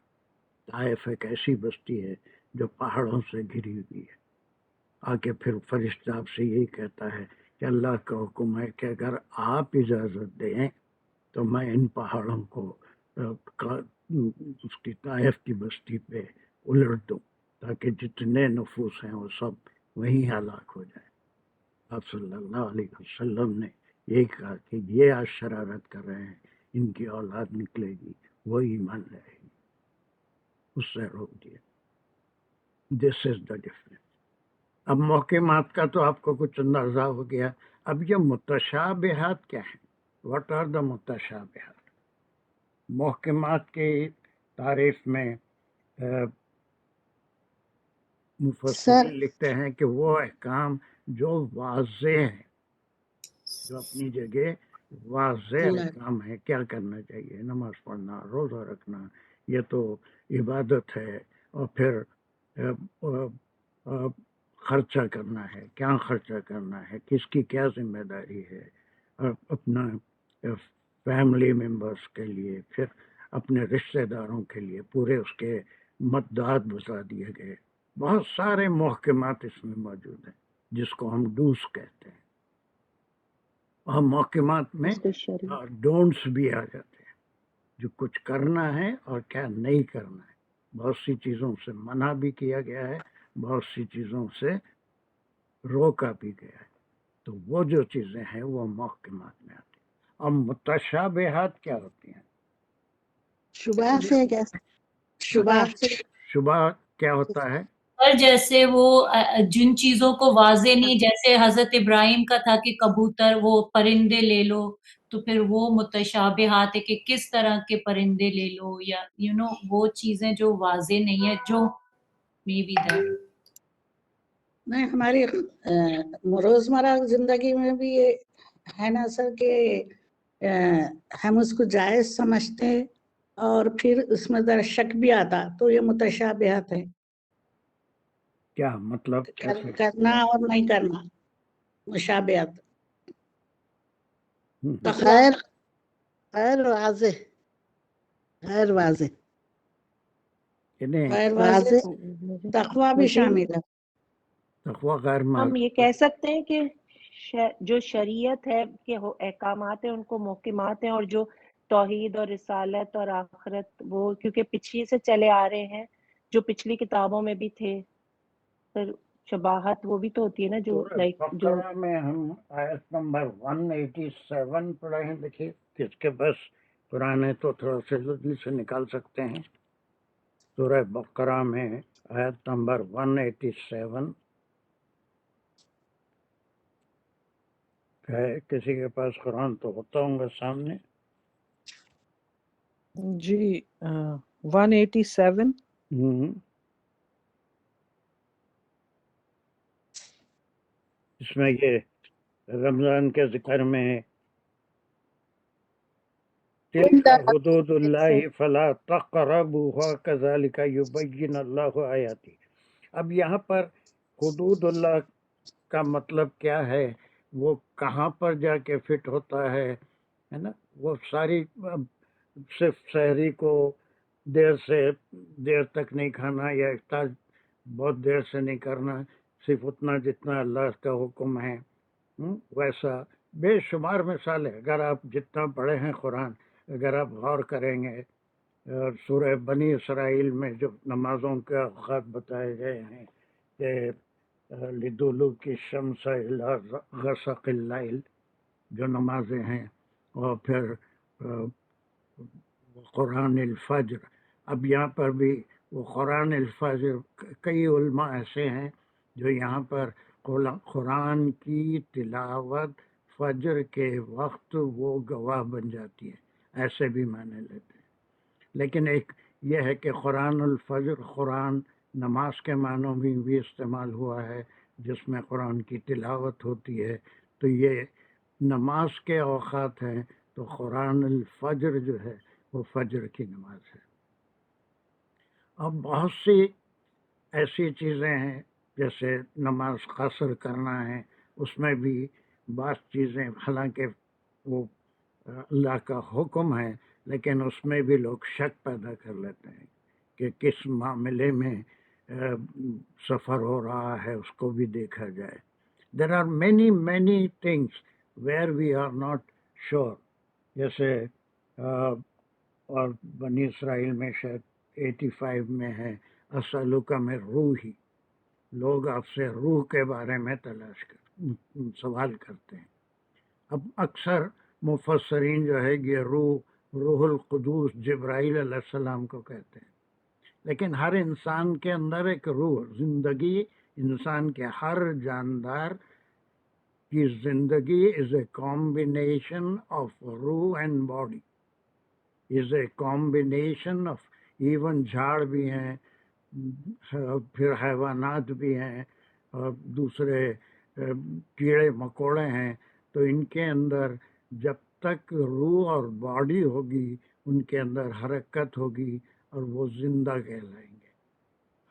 طائف ایک ایسی بستی ہے جو پہاڑوں سے گھری ہوئی ہے۔ آگے پھر فرشتہ آپ سے یہی کہتا ہے کہ اللہ کا حکم ہے کہ اگر آپ اجازت دیں تو میں ان پہاڑوں کو اس کی طائف کی بستی پہ الٹ دوں تاکہ جتنے نفوس ہیں وہ سب وہیں ہلاک ہو جائیں۔ آپ صلی اللہ علیہ وسلم نے یہی کہا کہ یہ آج شرارت کر رہے ہیں، ان کی اولاد نکلے گی وہ ایمان لائے گی، اس سے روک دیا۔ دس از دا ڈفرنس۔ اب محکمات کا تو آپ کو کچھ اندازہ ہو گیا، اب یہ متشابہات کیا ہیں؟ What are the متشابہات؟ محکمات کی تعریف میں مفسرین لکھتے ہیں کہ وہ احکام جو واضح ہیں، جو اپنی جگہ واضح احکام ہے، کیا کرنا چاہیے، نماز پڑھنا، روزہ رکھنا، یہ تو عبادت ہے، اور پھر خرچہ کرنا ہے، کیا خرچہ کرنا ہے، کس کی کیا ذمہ داری ہے، اپنا فیملی ممبرس کے لیے، پھر اپنے رشتہ داروں کے لیے پورے اس کے مددات بتا دیے گئے۔ بہت سارے محکمات اس میں موجود ہیں جس کو ہم ڈوز کہتے ہیں، اور محکمات میں ڈونٹس بھی آ جاتے ہیں، جو کچھ کرنا ہے اور کیا نہیں کرنا ہے۔ بہت سی چیزوں سے منع بھی کیا گیا ہے، بہت سی چیزوں سے روکا بھی گیا ہے، تو وہ جو چیزیں ہیں وہ محکمات میں آتی ہیں۔ اور متشابہات کیا ہوتی ہیں؟ شبہ کیا ہوتا ہے؟ اور جیسے وہ جن چیزوں کو واضح نہیں، جیسے حضرت ابراہیم کا تھا کہ کبوتر وہ پرندے لے لو، تو پھر وہ متشابہات ہے کہ کس طرح کے پرندے لے لو، یا وہ چیزیں جو واضح نہیں ہے، جو نہیں، ہماری روزمرہ زندگی میں بھی یہ ہے نا سر کہ ہم اس کو جائز سمجھتے ہیں اور پھر اس میں ذرا شک بھی آتا، تو یہ متشابہات ہے۔ کیا مطلب؟ کرنا اور نہیں کرنا، مشابہت۔ غیر واضح، غیر واضح، غیر واضح تقویٰ بھی شامل ہے۔ تقویٰ غیر ہم یہ کہہ سکتے ہیں کہ جو شریعت ہے کہ احکامات ہیں ان کو محکمات ہیں، اور جو توحید اور رسالت اور آخرت وہ کیونکہ پچھلی سے چلے آ رہے ہیں، جو پچھلی کتابوں میں بھی تھے، پھر شباہت وہ بھی تو ہوتی ہے نا، جو بقرہ میں ہم آیت نمبر 187 پڑھیں دیکھیے، کس کے بس قرآن ہے تو تھوڑا سے جلدی سے نکال سکتے ہیں۔ سورہ بقرہ میں آیت نمبر 187 ہے، کسی کے پاس قرآن تو ہوتا ہوں گا سامنے؟ جی 187 اس میں یہ رمضان کے ذکر میں تلک حدود اللہ فلا تقربوها كذلك يبين اللہ آیاتی۔ اب یہاں پر حدود اللہ کا مطلب کیا ہے، وہ کہاں پر جا کے فٹ ہوتا ہے نا؟ وہ ساری صرف سحری کو دیر سے دیر تک نہیں کھانا، یا افطار بہت دیر سے نہیں کرنا، صرف اتنا جتنا اللہ کا حکم ہے، ویسا بے شمار مثال ہے۔ اگر آپ جتنا پڑھے ہیں قرآن، اگر آپ غور کریں گے، سورہ بنی اسرائیل میں جو نمازوں کے اوقات بتائے گئے ہیں کہ لدلوک الشمس الی غسق اللیل جو نمازیں ہیں، اور پھر قرآن الفجر، اب یہاں پر بھی وہ قرآن الفجر، کئی علماء ایسے ہیں جو یہاں پر قرآن کی تلاوت فجر کے وقت وہ گواہ بن جاتی ہے، ایسے بھی معنی لیتے ہیں۔ لیکن ایک یہ ہے کہ قرآن الفجر، قرآن نماز کے معنوں میں بھی استعمال ہوا ہے، جس میں قرآن کی تلاوت ہوتی ہے، تو یہ نماز کے اوقات ہیں، تو قرآن الفجر جو ہے وہ فجر کی نماز ہے۔ اب بہت سی ایسی چیزیں ہیں جیسے نماز قصر کرنا ہے، اس میں بھی بعض چیزیں، حالانکہ وہ اللہ کا حکم ہے، لیکن اس میں بھی لوگ شک پیدا کر لیتے ہیں کہ کس معاملے میں سفر ہو رہا ہے، اس کو بھی دیکھا جائے۔ There are many things where we are not sure. جیسے اور بنی اسرائیل میں شاید 85 میں ہے، اسألک من روحی، لوگ آپ سے روح کے بارے میں سوال کرتے ہیں۔ اب اکثر مفسرین جو ہے یہ روح القدوس جبرائیل علیہ السلام کو کہتے ہیں، لیکن ہر انسان کے اندر ایک روح، زندگی، انسان کے ہر جاندار کی زندگی از اے کمبینیشن آف روح and body, is a combination of, even جھاڑ بھی ہیں، پھر حیوانات بھی ہیں، اور دوسرے کیڑے مکوڑے ہیں، تو ان کے اندر جب تک روح اور باڈی ہوگی ان کے اندر حرکت ہوگی اور وہ زندہ کہلائیں گے۔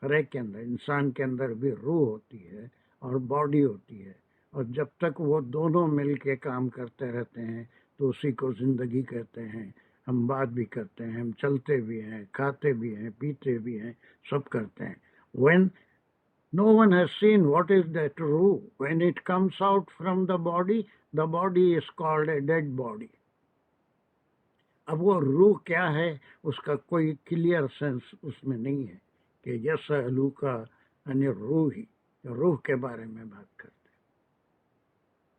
ہر ایک کے اندر، انسان کے اندر بھی روح ہوتی ہے اور باڈی ہوتی ہے، اور جب تک وہ دونوں مل کے کام کرتے رہتے ہیں تو اسی کو زندگی کہتے ہیں۔ ہم بات بھی کرتے ہیں، ہم چلتے بھی ہیں، کھاتے بھی ہیں، پیتے بھی ہیں، سب کرتے ہیں۔ When no one has seen what is that ruh, when it comes out from the body is called a dead body. اب وہ روح کیا ہے اس کا کوئی کلیئر سینس اس میں نہیں ہے کہ یسألوک عن الروح، روح کے بارے میں بات کرتے ہیں۔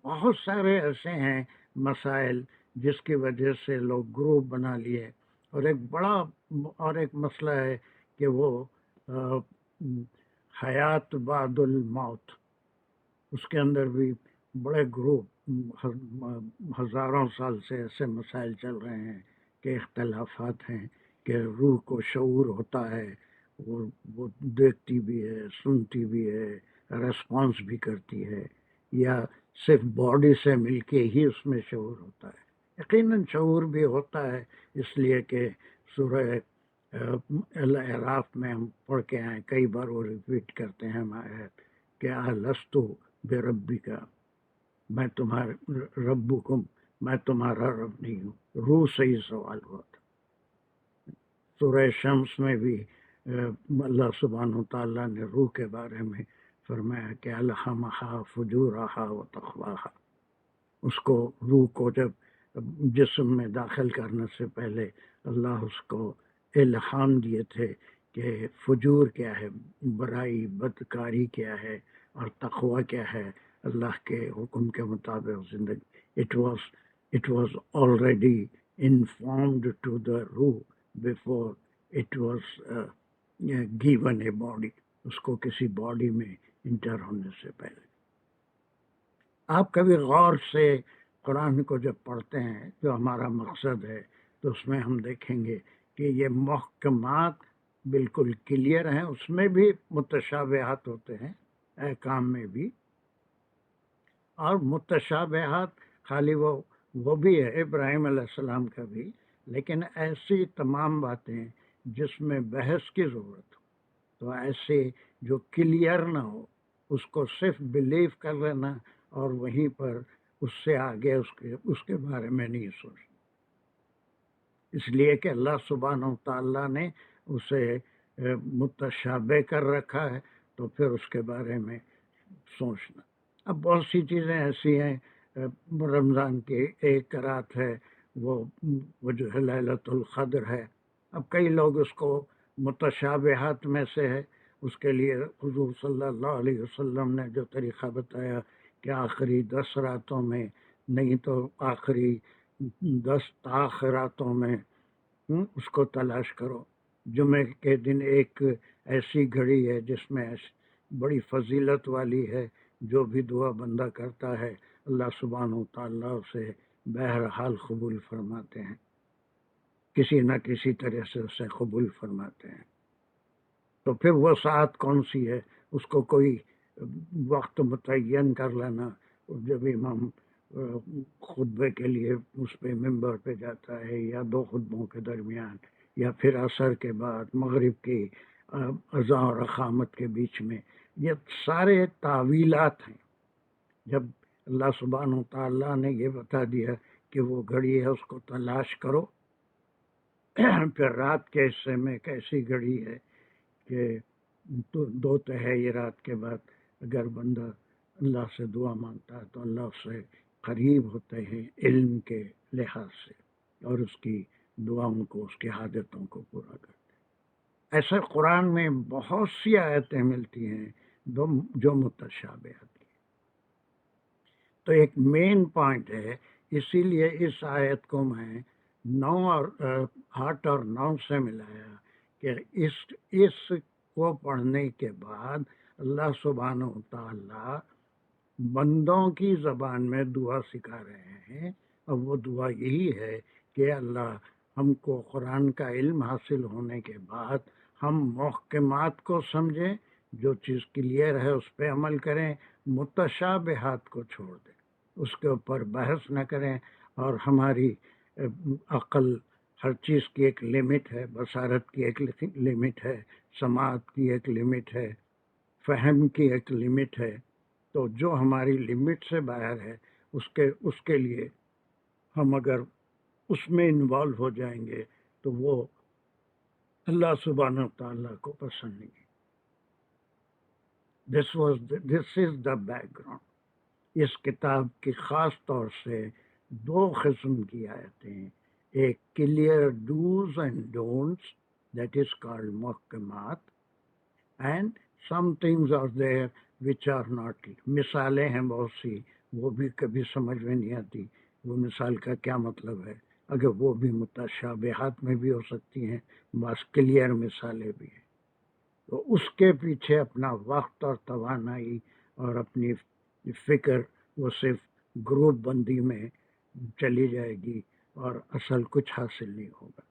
بہت سارے ایسے ہیں مسائل جس کی وجہ سے لوگ گروپ بنا لیے، اور ایک مسئلہ ہے کہ وہ حیات بعد الموت، اس کے اندر بھی بڑے گروپ، ہزاروں سال سے ایسے مسائل چل رہے ہیں کہ اختلافات ہیں کہ روح کو شعور ہوتا ہے، وہ دیکھتی بھی ہے، سنتی بھی ہے، ریسپانس بھی کرتی ہے، یا صرف باڈی سے مل کے ہی اس میں شعور ہوتا ہے۔ یقیناً شعور بھی ہوتا ہے، اس لیے کہ سورہ الاعراف میں ہم پڑھ کے آئے، کئی بار وہ ریپیٹ کرتے ہیں ہمارے کہ الستُ بربک، میں تمہارا ربکم، میں تمہارا رب نہیں ہوں۔ روح سے ہی سوال ہوا تھا۔ سورہ شمس میں بھی اللہ سبحانہ وتعالیٰ نے روح کے بارے میں فرمایا کہ الہمہا فجورہا وتقواہا، اس کو، روح کو جب جسم میں داخل کرنے سے پہلے اللہ اس کو الہام دیے تھے کہ فجور کیا ہے، برائی بدکاری کیا ہے، اور تقوی کیا ہے، اللہ کے حکم کے مطابق زندگی۔ It was already informed to the روح before it was given a body، اس کو کسی باڈی میں انٹر ہونے سے پہلے۔ آپ کبھی غور سے قرآن کو جب پڑھتے ہیں، جو ہمارا مقصد ہے، تو اس میں ہم دیکھیں گے کہ یہ محکمات بالکل کلیئر ہیں، اس میں بھی متشابہات ہوتے ہیں احکام میں بھی، اور متشابہات خالی وہ بھی ہے ابراہیم علیہ السلام کا بھی، لیکن ایسی تمام باتیں جس میں بحث کی ضرورت ہو، تو ایسے جو کلیئر نہ ہو اس کو صرف بلیو کر لینا اور وہیں پر اس سے آگے اس کے بارے میں نہیں سوچنا، اس لیے کہ اللہ سبحانہ تعالیٰ نے اسے متشابہ کر رکھا ہے، تو پھر اس کے بارے میں سوچنا۔ اب بہت سی چیزیں ایسی ہیں، رمضان کی ایک رات ہے وہ جو ہے لیلۃ القدر ہے، اب کئی لوگ اس کو متشابہات میں سے ہے، اس کے لیے حضور صلی اللہ علیہ وسلم نے جو طریقہ بتایا کہ آخری 10 راتوں میں، نہیں تو آخری 10 تاخراتوں میں اس کو تلاش کرو۔ جمعے کے دن ایک ایسی گھڑی ہے جس میں بڑی فضیلت والی ہے، جو بھی دعا بندہ کرتا ہے اللہ سبحانہ و تعالیٰ اسے بہرحال قبول فرماتے ہیں۔ کسی نہ کسی طرح سے اسے قبول فرماتے ہیں. تو پھر وہ ساعت کون سی ہے، اس کو کوئی وقت متعین کر لینا. جب امام خطبے کے لیے اس پہ ممبر پہ جاتا ہے، یا دو خطبوں کے درمیان، یا پھر عصر کے بعد، مغرب کی اذان اور اقامت کے بیچ میں، یہ سارے تعویلات ہیں. جب اللہ سبحانہ و تعالیٰ نے یہ بتا دیا کہ وہ گھڑی ہے، اس کو تلاش کرو. پھر رات کے حصے میں ایک ایسی گھڑی ہے کہ 2/3 رات کے بعد اگر بندہ اللہ سے دعا مانگتا ہے تو اللہ اس سے قریب ہوتے ہیں علم کے لحاظ سے، اور اس کی دعاؤں کو، اس کی حاجتوں کو پورا کرتے ہیں. ایسے قرآن میں بہت سی آیتیں ملتی ہیں جو متشابہات کی. تو ایک مین پوائنٹ ہے، اسی لیے اس آیت کو میں 9 اور 8 اور 9 سے ملایا کہ اس کو پڑھنے کے بعد اللہ سبحانہ و تعالی بندوں کی زبان میں دعا سکھا رہے ہیں. اور وہ دعا یہی ہے کہ اللہ ہم کو قرآن کا علم حاصل ہونے کے بعد ہم محکمات کو سمجھیں، جو چیز کلیئر ہے اس پہ عمل کریں، متشابہات کو چھوڑ دیں، اس کے اوپر بحث نہ کریں. اور ہماری عقل، ہر چیز کی ایک لمٹ ہے، بصارت کی ایک لمٹ ہے، سماعت کی ایک لمٹ ہے، فہم کی ایک لمٹ ہے. تو جو ہماری لمٹ سے باہر ہے اس کے لیے ہم اگر اس میں انوالو ہو جائیں گے تو وہ اللہ سبحانہ و تعالیٰ کو پسند نہیں. دس از دا بیک گراؤنڈ. اس کتاب کی خاص طور سے 2 قسم کی آیتیں ہیں. ایک clear dos and don'ts, that is called محکمات، and some things are there which are not. مثالیں ہیں بہت سی، وہ بھی کبھی سمجھ میں نہیں آتی وہ مثال کا کیا مطلب ہے. اگر وہ بھی متشابہات میں بھی ہو سکتی ہیں، بعض کلیئر مثالیں بھی ہیں. تو اس کے پیچھے اپنا وقت اور توانائی اور اپنی فکر وہ صرف گروپ بندی میں چلی جائے گی اور اصل کچھ حاصل نہیں ہوگا.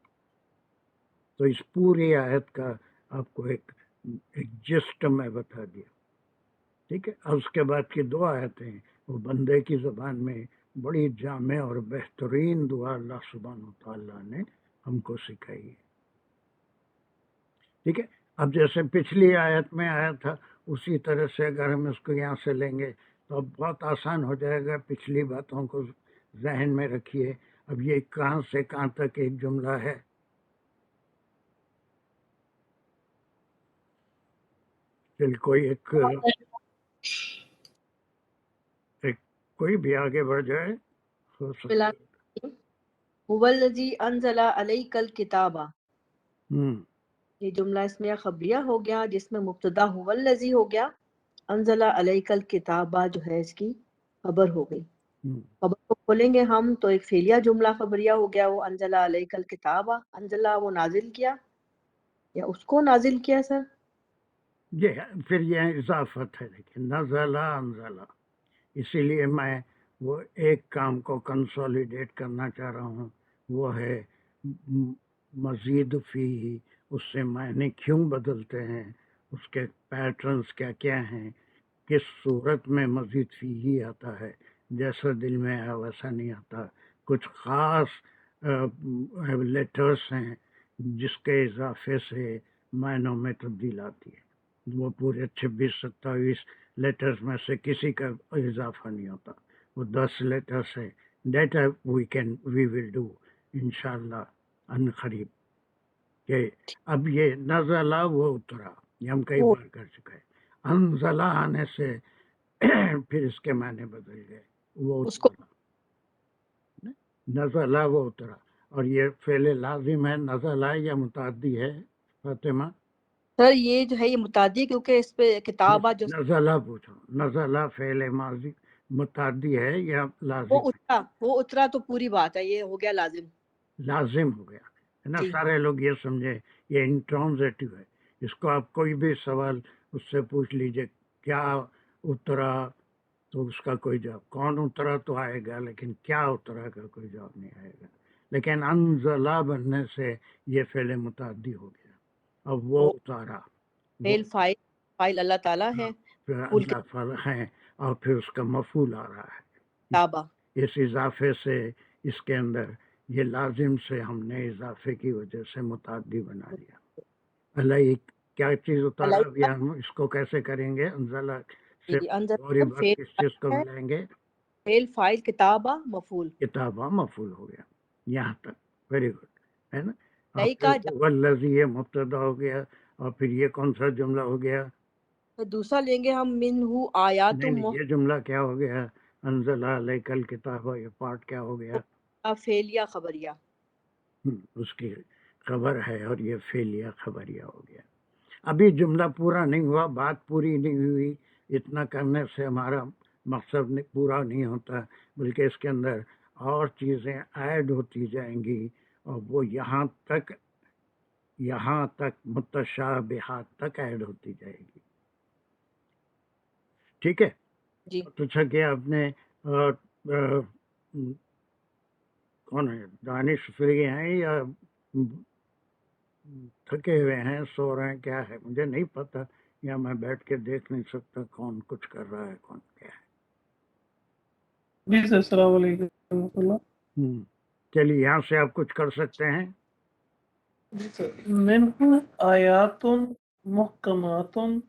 تو اس پوری آیت کا آپ کو ایک جسٹ میں بتا دیا. ٹھیک ہے. اور اس کے بعد کی 2 آیتیں وہ بندے کی زبان میں بڑی جامع اور بہترین دعا اللہ سبحانہ و تعالیٰ نے ہم کو سکھائی ہے. ٹھیک ہے. اب جیسے پچھلی آیت میں آیا تھا اسی طرح سے اگر ہم اس کو یہاں سے لیں گے تو اب بہت آسان ہو جائے گا. پچھلی باتوں کو ذہن میں رکھیے. اب یہ کہاں سے کہاں تک ایک جملہ ہے. چل کوئی بھی آگے بڑھ جائے ہو سکتا ہے. هو الذی انزل علیک الکتاب، یہ جملہ اس میں خبریہ ہو گیا جس میں مبتدا هو الذی ہو گیا، انزل علیک الکتاب جو ہے اس کی خبر ہو گئی. خبر کو کھولیں گے ہم تو ایک فعلیہ جملہ خبریہ ہو گیا، وہ انزل علیک الکتاب. انزل وہ نازل کیا یا اس کو نازل کیا سر؟ یہ پھر یہ اضافت ہے. لیکن نزلہ انزلہ، اسی لیے میں وہ ایک کام کو کنسولیڈیٹ کرنا چاہ رہا ہوں، وہ ہے مزید فی. اس سے معنی کیوں بدلتے ہیں، اس کے پیٹرنز کیا کیا ہیں، کس صورت میں مزید فی ہی آتا ہے. جیسا دل میں ہے ویسا نہیں آتا. کچھ خاص لیٹرز ہیں جس کے اضافے سے معنوں میں تبدیل آتی ہے. وہ پورے 26-27 لیٹرز میں سے کسی کا اضافہ نہیں ہوتا. وہ 10 لیٹرز ہیں. دیٹ وی ول ڈو انشاءاللہ ان قریب. کہ اب یہ نزلہ وہ اترا، یہ ہم کئی بار کر چکے ہیں. انزلہ آنے سے پھر اس کے معنی بدل گئے. وہ اترا، نزلہ وہ اترا. اور یہ فعل لازم ہے نزلہ یا متعدی ہے فاطمہ؟ سر یہ جو ہے یہ متعدی، کیونکہ اس پہ کتابہ جو نزلہ پوچھو. نزلہ فعل ماضی متعدی ہے یا لازم ہے؟ وہ اترا تو پوری بات ہے، یہ ہو گیا لازم. لازم ہو گیا ہے نا. سارے لوگ یہ سمجھے یہ انٹرانزیٹو ہے. اس کو آپ کوئی بھی سوال اس سے پوچھ لیجئے کیا اترا تو اس کا کوئی جواب، کون اترا تو آئے گا لیکن کیا اترا کا کوئی جواب نہیں آئے گا. لیکن انزلہ بننے سے یہ فعل متعدی ہو گیا. اب وہ اتارا، فعل فاعل اللہ تعالیٰ ہے، پھر مفعول اللہ فعل ہے، اور پھر اس کا مفعول آ رہا ہے. کتابہ. اس اضافے سے اس کے اندر یہ لازم سے ہم نے اضافے کی وجہ سے متعدی بنا دیا. اللہ کیا چیز اتارا، یا ہم اس کو کیسے کریں گے؟ انزلہ سے اور بات کس چیز کو ملائیں گے؟ فعل فاعل کتابہ مفعول. کتابہ مفعول ہو گیا یہاں تک. ویری گڈ، ہے نا. لئیکا والذی یہ مبتدا ہو گیا، اور پھر یہ کون سا جملہ ہو گیا؟ دوسرا لیں گے ہم منہ آیات نہیں، یہ جملہ کیا ہو گیا؟ انزل علیک الکتاب، یہ پارٹ کیا ہو گیا؟ فعلیہ خبریہ. اس کی خبر ہے، اور یہ فعلیہ خبریہ ہو گیا. ابھی جملہ پورا نہیں ہوا، بات پوری نہیں ہوئی. اتنا کرنے سے ہمارا مقصد پورا نہیں ہوتا، بلکہ اس کے اندر اور چیزیں ایڈ ہوتی جائیں گی، اور وہ یہاں تک متشابہات تک ایڈ ہوتی جائے گی. ٹھیک ہے جی. پوچھا کہ آپ نے کون ہے؟ دانش فری ہیں یا تھکے ہوئے ہیں، سو رہے ہیں، کیا ہے مجھے نہیں پتا، یا میں بیٹھ کے دیکھ نہیں سکتا کون کچھ کر رہا ہے کون کیا ہے. جی سر، السلام علیکم ورحمۃ اللہ. چلیے یہاں سے آپ کچھ کر سکتے ہیں. جی سر، منہ آیات محکمات ہن.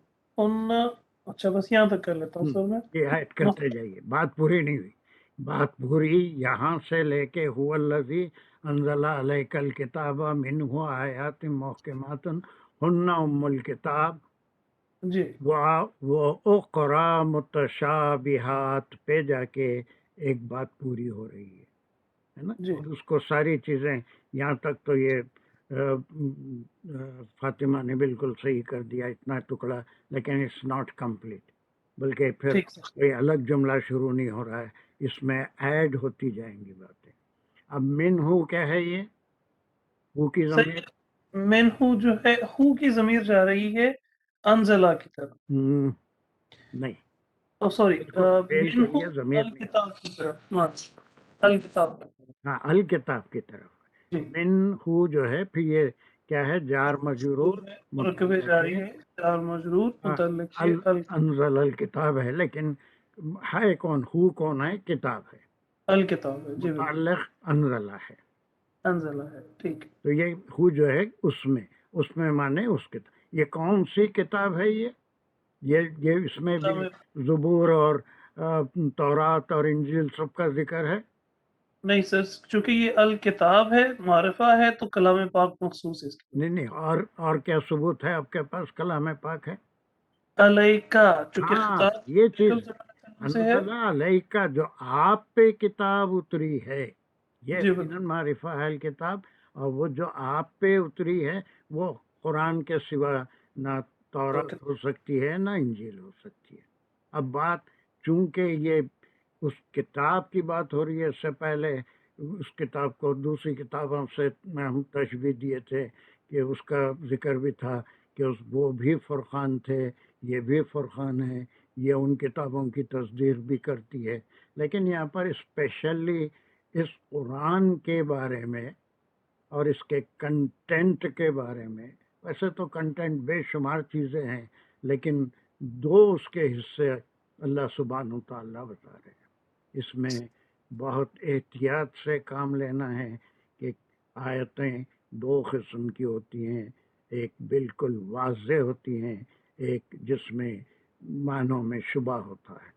اچھا بس یہاں تک کر لیتا ہوں سر میں. یہ ایڈ کرتے جائیے، بات پوری نہیں ہوئی. بات پوری یہاں سے لے کے هو الذی انزل علیک الکتاب منہ آیات محکمات ہن ام الکتاب جی. وہ اقرا متشابہات پہ جا کے ایک بات پوری ہو رہی ہے نا. جی. اور اس کو ساری چیزیں یہاں تک تو یہ فاطمہ نے بالکل صحیح کر دیا، اتنا ٹکڑا، لیکن اٹس ناٹ کمپلیٹ، بلکہ پھر ٹھیک سر. کوئی الگ جملہ شروع نہیں ہو رہا ہے، اس میں ایڈ ہوتی جائیں گی باتیں. اب من ہو کیا ہے؟ یہ ہو کی ضمیر. من ہو جو ہے، ہو کی ضمیر جا رہی ہے انزلہ کی طرف. نہیں، سوری، فعل کے لیے ضمیر نہیں. الکتاب کی طرف. الکتاب. ہاں، الکتاب کی طرف. جی. من ہو جو ہے، پھر یہ کیا ہے؟ جار مجرور مرکب جاری ہے، جار مجرور متعلق ہے. انزل الکتاب ہے، لیکن ہے کون؟ ہو کون ہے؟ کتاب ہے. الکتاب ہے. جی بالکل. متعلق انزلہ ہے. انزلہ ہے. ٹھیک. تو یہ ہو جو ہے اس میں مانے اس کتاب. یہ کون سی کتاب ہے؟ یہ اس میں بھی زبور اور تورات اور انجیل سب کا ذکر ہے. نہیں سر، چونکہ یہ الکتاب ہے، معرفہ ہے، تو کلام پاک مخصوص ہے اس کی. نہیں، اور کیا ثبوت ہے آپ کے پاس کلام پاک ہے؟ علیکہ، چونکہ خطاب یہ چیز سے ہے. علیکہ جو آپ پہ کتاب اتری ہے، یہ جی معرفہ ہے الکتاب. اور وہ جو آپ پہ اتری ہے وہ قرآن کے سوا نہ تورات ہو سکتی ہے نہ انجیل ہو سکتی ہے. اب بات چونکہ یہ اس کتاب کی بات ہو رہی ہے، اس سے پہلے اس کتاب کو دوسری کتابوں سے ہم تشبیہ دیے تھے کہ اس کا ذکر بھی تھا کہ وہ بھی فرقان تھے، یہ بھی فرقان ہے، یہ ان کتابوں کی تصدیق بھی کرتی ہے. لیکن یہاں پر اسپیشلی اس قرآن کے بارے میں اور اس کے کنٹینٹ کے بارے میں، ویسے تو کنٹینٹ بے شمار چیزیں ہیں، لیکن دو اس کے حصے اللہ سبحانہ و تعالیٰ بتا رہے ہیں. اس میں بہت احتیاط سے کام لینا ہے کہ آیتیں دو قسم کی ہوتی ہیں، ایک بالکل واضح ہوتی ہیں، ایک جس میں معنوں میں شبہ ہوتا ہے.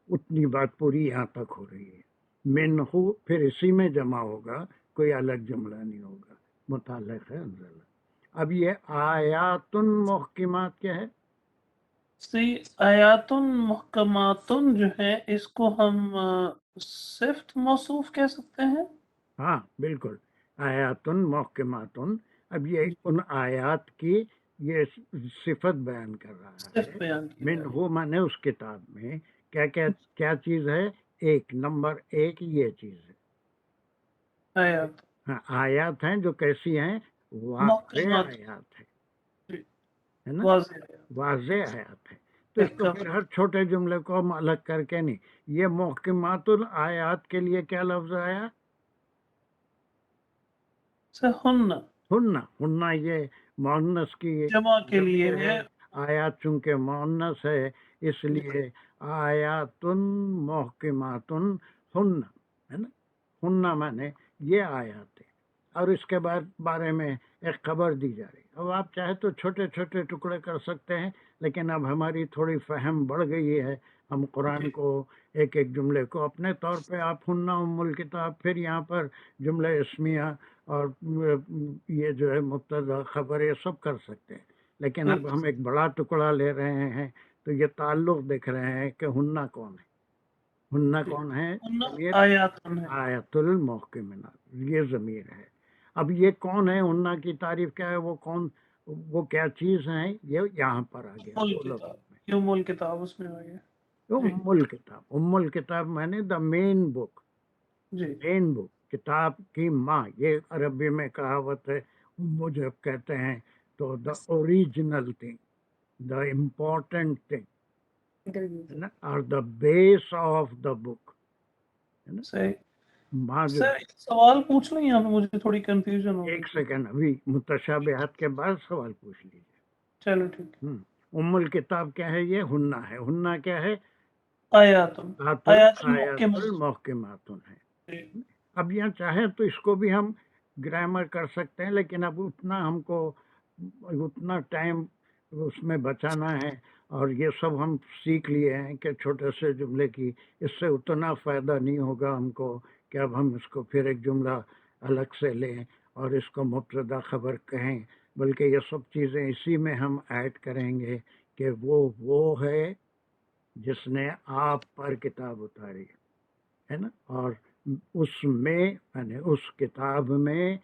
اتنی بات پوری یہاں تک ہو رہی ہے. منہو پھر اسی میں جمع ہوگا، کوئی الگ جملہ نہیں ہوگا، متعلق ہے انزلہ. اب یہ آیات محکمات کیا ہے؟ آیات محکمات جو ہے، اس کو ہم صفت موصوف کہہ سکتے ہیں. ہاں بالکل، آیات محکمات. اب یہ ان آیات کی یہ صفت بیان کر رہا ہے. منہو مانے اس کتاب میں کیا چیز ہے؟ ایک نمبر ایک یہ چیز ہے. آیات. ہاں، آیات ہیں جو کیسی ہیں؟ واضح آیات ہے نا، واضح آیات ہے. تو اس کو پھر ہر چھوٹے جملے کو ہم الگ کر کے نہیں. یہ محکمات الآیات کے لیے کیا لفظ آیا؟ سر ہن ہننا یہ مؤنث کی جمع کے لیے ضمیر ہے، آیات چونکہ مؤنث ہے اس لیے آیات محکمات ہن ہے نا، ہننا مانے یہ آیات ہے، اور اس کے بعد بارے میں ایک خبر دی جا رہی ہے۔ اب آپ چاہے تو چھوٹے چھوٹے ٹکڑے کر سکتے ہیں، لیکن اب ہماری تھوڑی فہم بڑھ گئی ہے، ہم قرآن کو ایک ایک جملے کو اپنے طور پہ آپ ہننا ام الکتاب، پھر یہاں پر جملہ اسمیہ اور یہ جو ہے مبتدا خبر یہ سب کر سکتے ہیں، لیکن اب ہم ایک بڑا ٹکڑا لے رہے ہیں تو یہ تعلق دیکھ رہے ہیں کہ ہننا کون ہے، ہننا کون ہے، ضمیر آیت المحکمات، یہ ضمیر ہے۔ اب یہ کون ہے، ہننا کی تعریف کیا ہے، وہ کیا چیز ہیں، یہ یہاں پر آ گیا ام الکتاب اس میں آ گیا۔ ام الکتاب، ام الکتاب مانے دا مین بک، مین بک، کتاب کی ماں، یہ عربی میں کہاوت ہے، ام جب کہتے ہیں تو the original thing, the important thing اور دا بیس آف دا بک، ماں جو سر سوال پوچھ لیں یہاں پہ، مجھے تھوڑی کنفیوژن ہو گئی۔ ایک سیکنڈ، ابھی متشابہات کے بعد سوال پوچھ لیجیے۔ چلو ٹھیک۔ ام الکتاب کیا ہے، یہ ہننا ہے، ہننا کیا ہے، آیات المحکمات ہے۔ اب یہاں چاہیں تو اس کو بھی ہم گرامر کر سکتے ہیں، لیکن اب ہم کو اتنا ٹائم اس میں بچانا ہے، اور یہ سب ہم سیکھ لیے ہیں کہ چھوٹے سے جملے کی اس سے اتنا فائدہ نہیں ہوگا ہم کو کہ اب ہم اس کو پھر ایک جملہ الگ سے لیں اور اس کو مبتدا خبر کہیں، بلکہ یہ سب چیزیں اسی میں ہم ایڈ کریں گے کہ وہ ہے جس نے آپ پر کتاب اتاری ہے نا، اور اس میں یعنی اس کتاب میں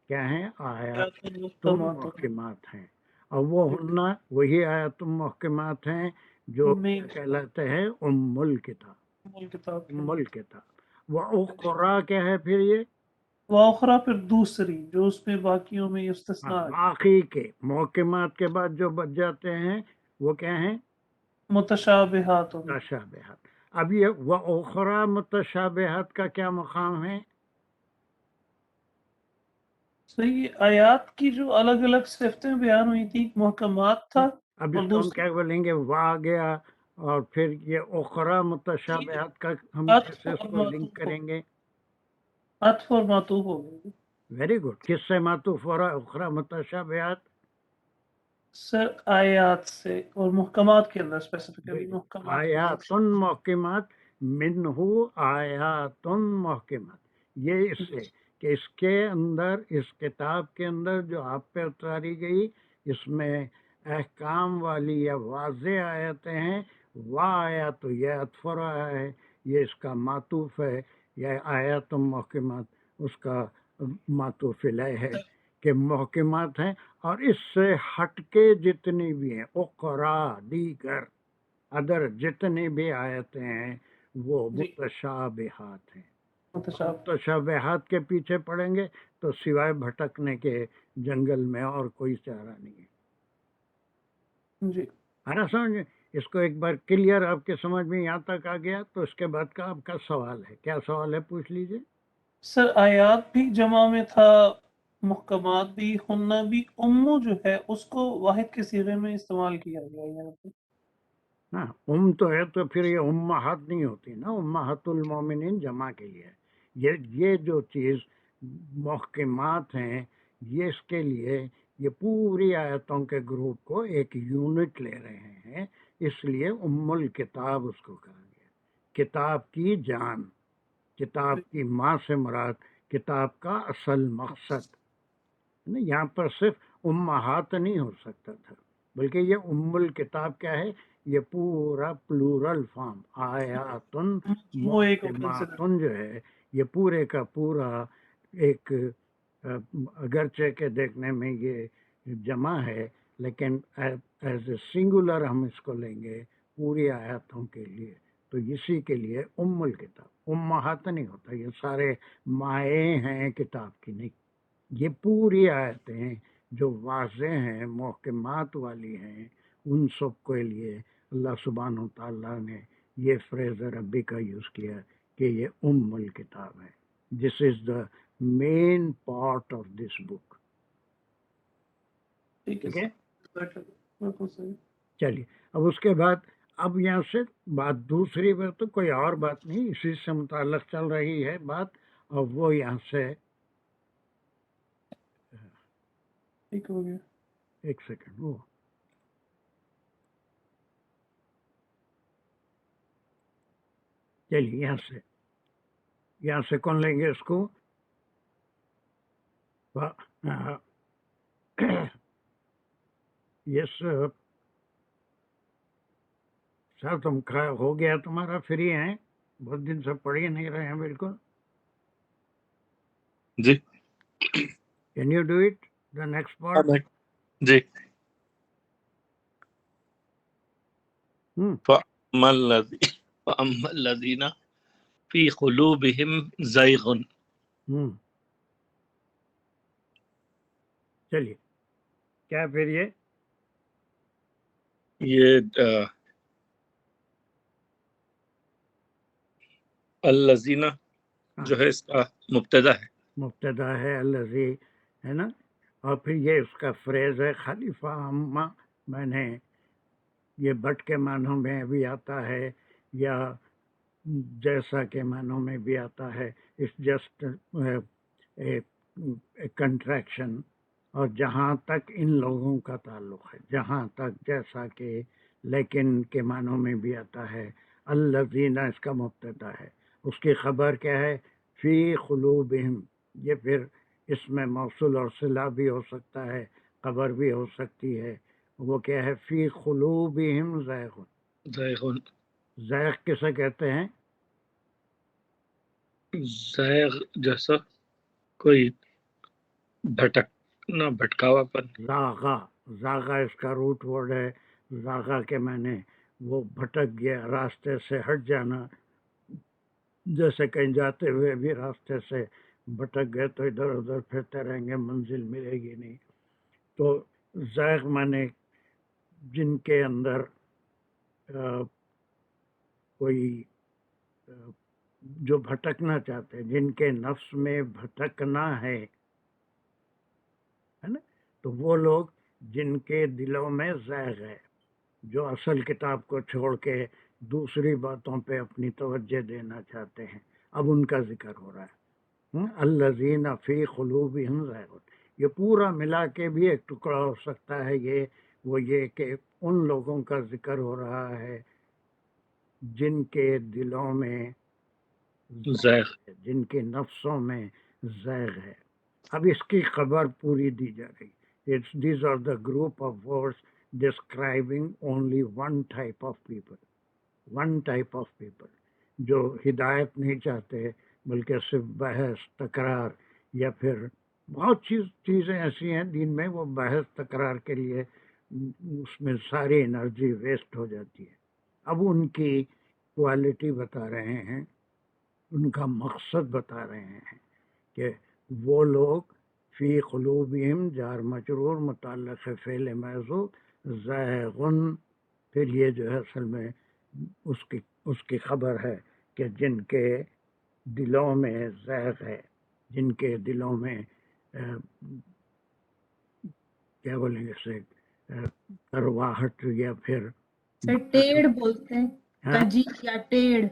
کیا ہیں، آیات محکمات ہیں، اور وہ ہننا وہی آیات محکمات ہیں جو کہلاتے ہیں ام الکتاب، ام الکتاب۔ وَأُخْرَى کیا ہے پھر یہ، وَأُخْرَى پھر دوسری جو اس میں باقیوں میں استثناء ہے، باقی کے محکمات کے بعد جو بچ جاتے ہیں وہ کیا ہیں، متشابہات۔ متشابہات۔ اب یہ وَأُخْرَى متشابہات کا کیا مقام ہے، صحیح، آیات کی جو الگ الگ صفتیں بیان ہوئی تھی، محکمات تھا، اب اس کو ہم کیا بولیں گے، وا گیا، اور پھر یہ اخرى متشابہات کا ہم کیسے اس کو لنک کریں گے، عطف اور معطوف ہو گئی۔ ویری گڈ، کس سے معطوف ہو رہا ہے اخرى متشابہات، سر آیات سے، اور محکمات کے اندر اسپیسیفکلی محکمات، آیات محکمات، منہ آیات محکمات، یہ اس سے کہ اس کے اندر، اس کتاب کے اندر جو آپ پہ اتاری گئی، اس میں احکام والی یا واضح آیتیں ہیں، آیات تو یہ عطف رہا ہے، یہ اس کا معطوف ہے، یا آیات محکمات اس کا معطوف الیہ ہے کہ محکمات ہیں، اور اس سے ہٹ کے جتنی بھی ہیں اخرى، دیگر ادر جتنی بھی آیتیں ہیں وہ متشابہات ہیں۔ متشابہات کے پیچھے پڑیں گے تو سوائے بھٹکنے کے جنگل میں اور کوئی چارہ نہیں ہے۔ جی آنا سمجھ، اس کو ایک بار کلیئر آپ کے سمجھ میں یہاں تک آ گیا تو اس کے بعد کا آپ کا سوال ہے، کیا سوال ہے پوچھ لیجئے۔ سر آیات بھی جمع میں تھا، محکمات بھی، ہننا بھی، امو جو ہے اس کو واحد کے صیغے میں استعمال کیا گیا یہاں پہ۔ ہاں، تو ہے تو پھر یہ امہات نہیں ہوتی نا، امہات المومنین جمع کے لیے یہ جو چیز محکمات ہیں، یہ اس کے لیے یہ پوری آیتوں کے گروپ کو ایک یونٹ لے رہے ہیں، اس لیے ام الکتاب اس کو کہا گیا، کتاب کی جان، کتاب کی ماں سے مراد کتاب کا اصل مقصد، یہاں پر صرف امہات نہیں ہو سکتا تھا، بلکہ یہ ام الکتاب کیا ہے، یہ پورا پلورل فارم، آیات محکمات جو ہے یہ پورے کا پورا ایک، اگرچہ کہ دیکھنے میں یہ جمع ہے لیکن ایز اے سنگولر ہم اس کو لیں گے پوری آیاتوں کے لیے، تو اسی کے لیے ام الکتاب، امہات نہیں ہوتا، یہ سارے مائیں ہیں کتاب کی نہیں، یہ پوری آیتیں جو واضح ہیں، محکمات والی ہیں، ان سب کے لیے اللہ سبحانہ وتعالیٰ نے یہ فریز عربی کا یوز کیا کہ یہ ام الکتاب ہے، دس از دا main part of this book. ٹھیک ہے ٹھیک ہے، بالکل صحیح. چلیے اب اس کے بعد اب یہاں سے بات دوسری بات تو کوئی اور بات نہیں، اسی سے متعلق چل رہی ہے بات، اور وہ یہاں سے ٹھیک ہو گیا. ایک سیکنڈ، وہ چلیے یہاں سے کون لیں گے اس کو؟ یس سر، تم ہو گیا تمہارا، فری ہیں؟ بہت دن سے پڑھ ہی نہیں رہے ہیں بالکل. جی can you do it the next part? جی. فَأَمَّا الَّذِينَ فِي قُلُوبِهِمْ زَيْغٌ. چلیے کیا پھر یہ الذین جو ہے اس کا مبتدا ہے، مبتدا ہے الذی، ہے نا، اور پھر یہ اس کا فریز ہے خلیفہ اما، میں نے یہ بٹ کے معنوں میں بھی آتا ہے یا جیسا کے معنوں میں بھی آتا ہے. It's just contraction. اور جہاں تک ان لوگوں کا تعلق ہے، جہاں تک جیسا کہ لیکن کے معنوں میں بھی آتا ہے. الذین اس کا مبتدا ہے، اس کی خبر کیا ہے؟ فی قلوبہم. یہ پھر اس میں موصول اور صلہ بھی ہو سکتا ہے، خبر بھی ہو سکتی ہے. وہ کیا ہے؟ فی قلوبہم زیغ. زیغ. زیغ کسے کہتے ہیں؟ زیغ جیسا کوئی بھٹکنا، بھٹکاوا پن. زاغا، زاغا اس کا روٹ ورڈ ہے. زاغا کے معنی وہ بھٹک گیا، راستے سے ہٹ جانا. جیسے کہیں جاتے ہوئے بھی راستے سے بھٹک گئے تو ادھر ادھر پھرتے رہیں گے، منزل ملے گی نہیں. تو زیغ معنی جن کے اندر کوئی جو بھٹکنا چاہتے ہیں، جن کے نفس میں بھٹکنا ہے نا، تو وہ لوگ جن کے دلوں میں زیغ ہے، جو اصل کتاب کو چھوڑ کے دوسری باتوں پہ اپنی توجہ دینا چاہتے ہیں. اب ان کا ذکر ہو رہا ہے. الذین فی قلوبہم زیغ. یہ پورا ملا کے بھی ایک ٹکڑا ہو سکتا ہے. وہ یہ کہ ان لوگوں کا ذکر ہو رہا ہے جن کے دلوں میں زیغ، جن کے نفسوں میں زیغ ہے. اب اس کی خبر پوری دی جا رہی. These are the group of words describing only one type of people, جو ہدایت نہیں چاہتے بلکہ صرف بحث تکرار، یا پھر بہت چیزیں ایسی ہیں دین میں وہ بحث تکرار کے لیے اس میں ساری انرجی ویسٹ ہو جاتی ہے. اب ان کی کوالٹی بتا رہے ہیں، ان کا مقصد بتا رہے ہیں کہ وہ لوگ فی قلوبہم جار مجرور متعلق ہے فعل محذوف زیغن. پھر یہ جو ہے اصل میں اس کی خبر ہے کہ جن کے دلوں میں زیغ ہے، جن کے دلوں میں کیا بولیں گے اسے، کرواہٹ یا پھر ٹیڑھ بولتے ہیں، کجی یا ٹیڑھ،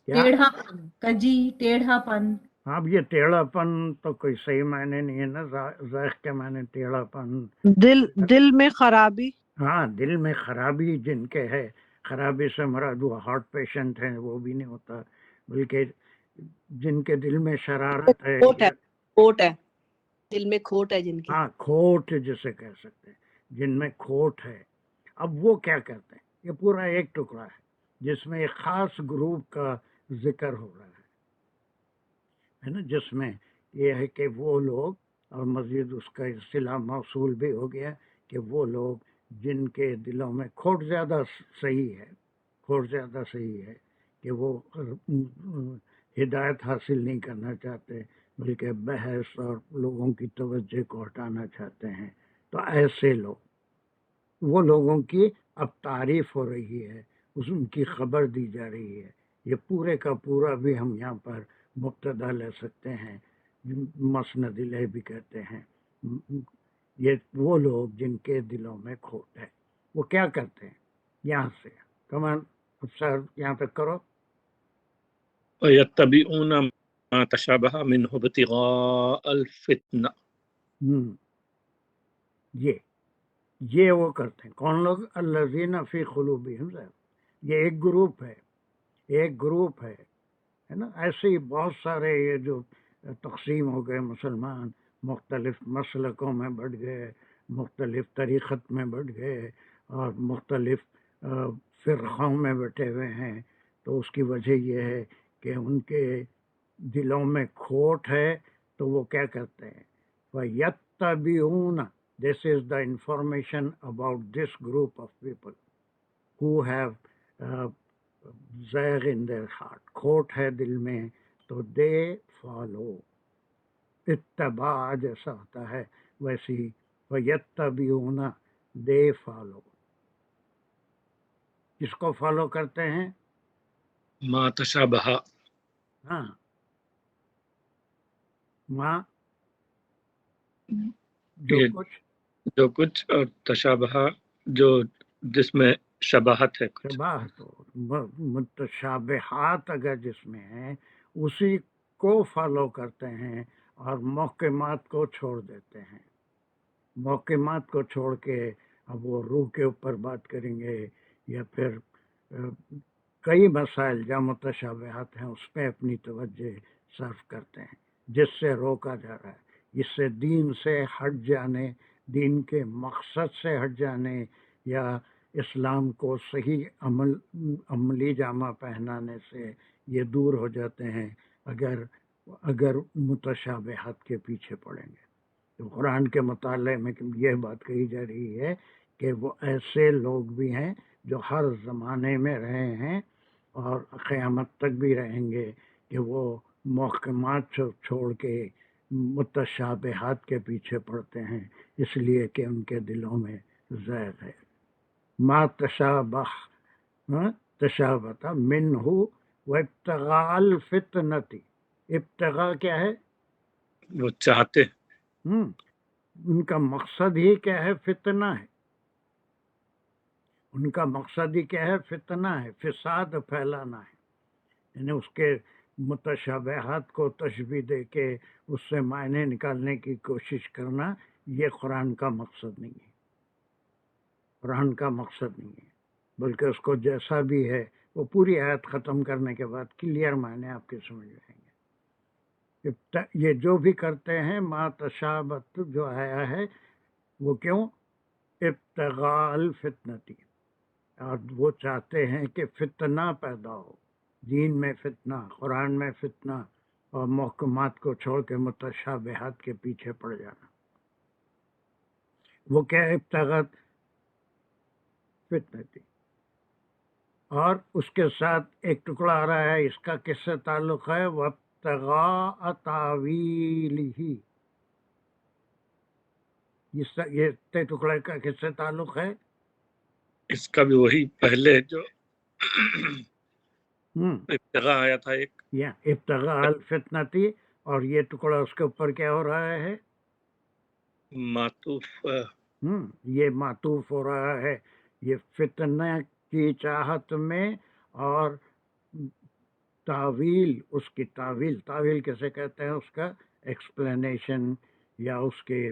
ٹیڑھا پن، کجی ٹیڑھا پن. اب یہ ٹیڑھا پن تو کوئی صحیح معنی نہیں ہے نا. زیغ کے معنی ٹیڑھا پن، دل میں خرابی. ہاں، دل میں خرابی جن کے ہے. خرابی سے مراد وہ ہارٹ پیشنٹ ہیں وہ بھی نہیں ہوتا، بلکہ جن کے دل میں شرارت ہے. کھوٹ ہے دل میں، کھوٹ ہے جن کی. ہاں، کھوٹ جسے کہہ سکتے ہیں، جن میں کھوٹ ہے. اب وہ کیا کرتے ہیں؟ یہ پورا ایک ٹکڑا ہے جس میں ایک خاص گروپ کا ذکر ہو رہا ہے نا، جس میں یہ ہے کہ وہ لوگ، اور مزید اس کا صلہ موصول بھی ہو گیا کہ وہ لوگ جن کے دلوں میں کھوٹ زیادہ صحیح ہے کہ وہ ہدایت حاصل نہیں کرنا چاہتے بلکہ بحث اور لوگوں کی توجہ کو ہٹانا چاہتے ہیں. تو ایسے لوگ، وہ لوگوں کی اب تعریف ہو رہی ہے، ان کی خبر دی جا رہی ہے. یہ پورے کا پورا بھی ہم یہاں پر مبتدا لے سکتے ہیں. مسند الیہ بھی کہتے ہیں. یہ وہ لوگ جن کے دلوں میں کھوٹ ہے وہ کیا کرتے ہیں؟ یہاں سے کمان سر یہاں تک کرو. وَيَتَّبِعُونَ مَا تَشَابَهَ مِنْهُ ابْتِغَاءَ الْفِتْنَةِ. یہ وہ کرتے ہیں. کون لوگ؟ الذین فی قلوبہم زیغ. یہ ایک گروپ ہے نا. ایسے ہی بہت سارے یہ جو تقسیم ہو گئے مسلمان، مختلف مسلکوں میں بڑھ گئے، مختلف طریقت میں بڑھ گئے اور مختلف فرقوں میں بٹے ہوئے ہیں. تو اس کی وجہ یہ ہے کہ ان کے دلوں میں کھوٹ ہے. تو وہ کیا کرتے ہیں؟ وَيَتَّبِعُونَ. This is the information about this group of people who have زیغ in their heart. کھوٹ ہے دل میں تو they follow. اتباع جیسا ہوتا ہے ویسی وَيَتَّبِعُونَ they follow. کس کو فالو کرتے ہیں؟ ما تشابہ. ہاں ماں جو کچھ اور تشابہ جو جس میں شباہت ہے کچھ. شباہت ہو، متشابہات اگر جس میں ہیں اسی کو فالو کرتے ہیں اور محکمات کو چھوڑ دیتے ہیں. محکمات کو چھوڑ کے اب وہ روح کے اوپر بات کریں گے یا پھر کئی مسائل جہاں متشابہات ہیں اس پہ اپنی توجہ صرف کرتے ہیں، جس سے روکا جا رہا ہے. اس سے دین سے ہٹ جانے، دین کے مقصد سے ہٹ جانے یا اسلام کو صحیح عملی جامہ پہنانے سے یہ دور ہو جاتے ہیں اگر متشابہات کے پیچھے پڑیں گے. تو قرآن کے مطالعے میں یہ بات کہی جا رہی ہے کہ وہ ایسے لوگ بھی ہیں جو ہر زمانے میں رہے ہیں اور قیامت تک بھی رہیں گے کہ وہ محکمات چھوڑ کے متشابہات کے پیچھے پڑتے ہیں، اس لیے کہ ان کے دلوں میں زیغ ہے. ما تشابہ تشابہ منہ وابتغاء الفتنۃ. ابتغاء کیا ہے؟ وہ چاہتے. ان کا مقصد ہی کیا ہے؟ فتنہ ہے. ان کا مقصد ہی کیا ہے؟ فتنہ ہے، فساد پھیلانا ہے. یعنی اس کے متشابہات کو تشبیہ دے کے اس سے معنی نکالنے کی کوشش کرنا، یہ قرآن کا مقصد نہیں ہے. قرآن کا مقصد نہیں ہے، بلکہ اس کو جیسا بھی ہے وہ پوری آیت ختم کرنے کے بعد کلیئر معنی آپ کے سمجھ آئیں گے. یہ جو بھی کرتے ہیں ما تشابہت جو آیا ہے وہ کیوں؟ ابتغاء الفتنۃ. اور وہ چاہتے ہیں کہ فتنہ پیدا ہو، دین میں فتنہ، قرآن میں فتنہ، اور محکمات کو چھوڑ کے متشابہات کے پیچھے پڑ جانا. وہ کیا ابتغاء فتنۃ. اور اس کے ساتھ ایک ٹکڑا آ رہا ہے، اس کا کس سے تعلق ہے؟ وابتغاء تاویلہ. یہ ٹکڑے کا کس سے تعلق ہے؟ اس کا بھی وہی پہلے جو ابتغاء آیا تھا ایک، ابتغاء الفتنۃ، اور یہ ٹکڑا اس کے اوپر کیا ہو رہا ہے؟ معطوف. یہ معطوف ہو رہا ہے. یہ فتنہ کی چاہت میں اور تعویل، اس کی تعویل کیسے کہتے ہیں؟ اس کا ایکسپلینیشن یا اس کے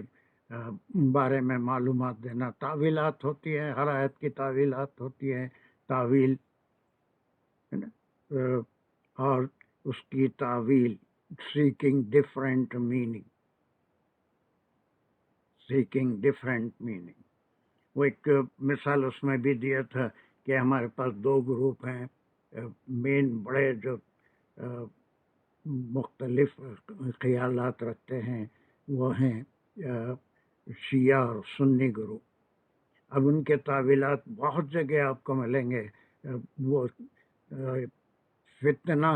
بارے میں معلومات دینا. تعویلات ہوتی ہیں، ہر آیت کی تعویلات ہوتی ہیں. تعویل اور اس کی تعویل سیکنگ ڈفرینٹ میننگ. وہ ایک مثال اس میں بھی دیا تھا کہ ہمارے پاس دو گروپ ہیں مین بڑے جو مختلف خیالات رکھتے ہیں، وہ ہیں شیعہ اور سنی گروپ. اب ان کے تعویلات بہت جگہ آپ کو ملیں گے. وہ فتنہ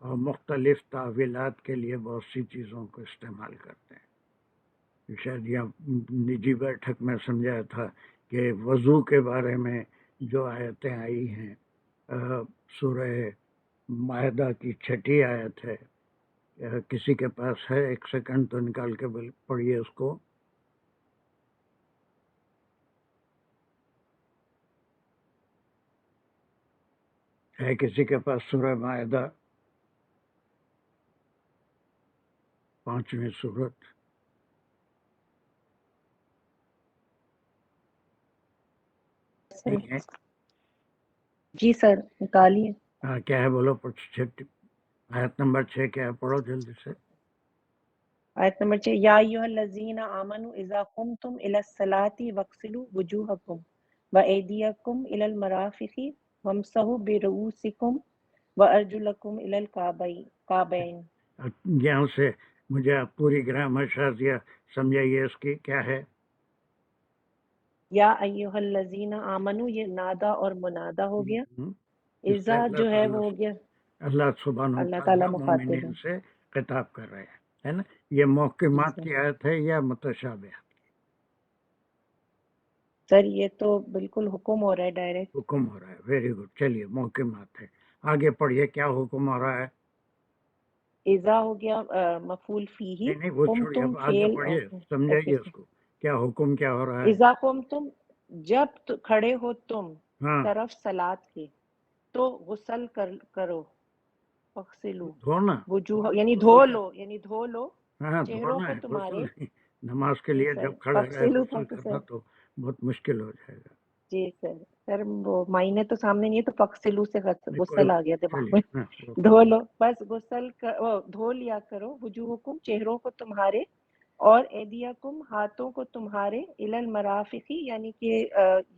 اور مختلف تعویلات کے لیے بہت سی چیزوں کو استعمال کرتے ہیں. شاید یہ نجی بیٹھک میں سمجھایا تھا کہ وضو کے بارے میں جو آیتیں آئی ہیں، سورہ مائدہ کی 6 آیت ہے کسی کے پاس ہے 1 سیکنڈ تو نکال کے پڑھیے اس کو. ہے کسی کے پاس سورہ مائدہ 5ویں سورت؟ نہیں ہے؟ جی سر نکالیے. ہاں کیا ہے بولو. آیت نمبر 6 کیا ہے؟ پڑھو جلدی سے. آیت نمبر 6 یا ایھا الذین آمنوا اذا قمتم الی الصلاۃ فاغسلوا وجوہکم وایدیکم الی المرافق وامسحوا برؤوسکم وارجلکم الی الکعبین. یہاں سے مجھے آپ پوری گرامر شازیہ سمجھائیے اس کی کیا ہے. یا ایھا الذین آمنوا یہ نادا اور منادا ہو گیا. اس سے اذا اللہ جو ہے تعالیٰ وہ ہو گیا اللہ سبحانہ اللہ وتعالیٰ تعالیٰ مخاطب ہے. مومنین سے خطاب کر رہے ہیں، ہے نا. یہ محکمات سر کی آیت ہے یا متشابہات؟ سر یہ تو بالکل حکم ہو رہا ہے ڈائریکٹ. حکم ہو رہا ہے. Very good. چلیے محکمات ہے. آگے پڑھیے کیا حکم ہو رہا ہے. اذا ہو گیا مفعول فیہ. نہیں وہ قم چھوڑیے، تم اب آگے فعل. پڑھیے اوکے سمجھائیے اس کو. کیا حکم کیا ہو رہا ہے. اذا قم تم جب کھڑے ہو تم ہاں طرف سلاد کے تو غسل کرو. فغسلوا دھونا. وجوہ یعنی دھو لو، یعنی دھو لو ہاں چہروں دھونا کو ہے، تمہارے. غسل نہیں. نماز کے جی لیے سر جب کھڑے رہے فغسلوا تھا غسل تو کرنا سر تو بہت مشکل ہو جائے گا. جی سر. سر وہ معنی تو سامنے نہیں ہے تو فغسلوا سے نہیں کوئی غسل آ بات گیا نہیں. دماغ چلیے میں. ہاں اوکے. دھو لو بس غسل دھو لیا کرو. وجوہکم چہروں کو تمہارے، اور ایدیکم ہاتھوں کو تمہارے، الی المرافق یعنی کہ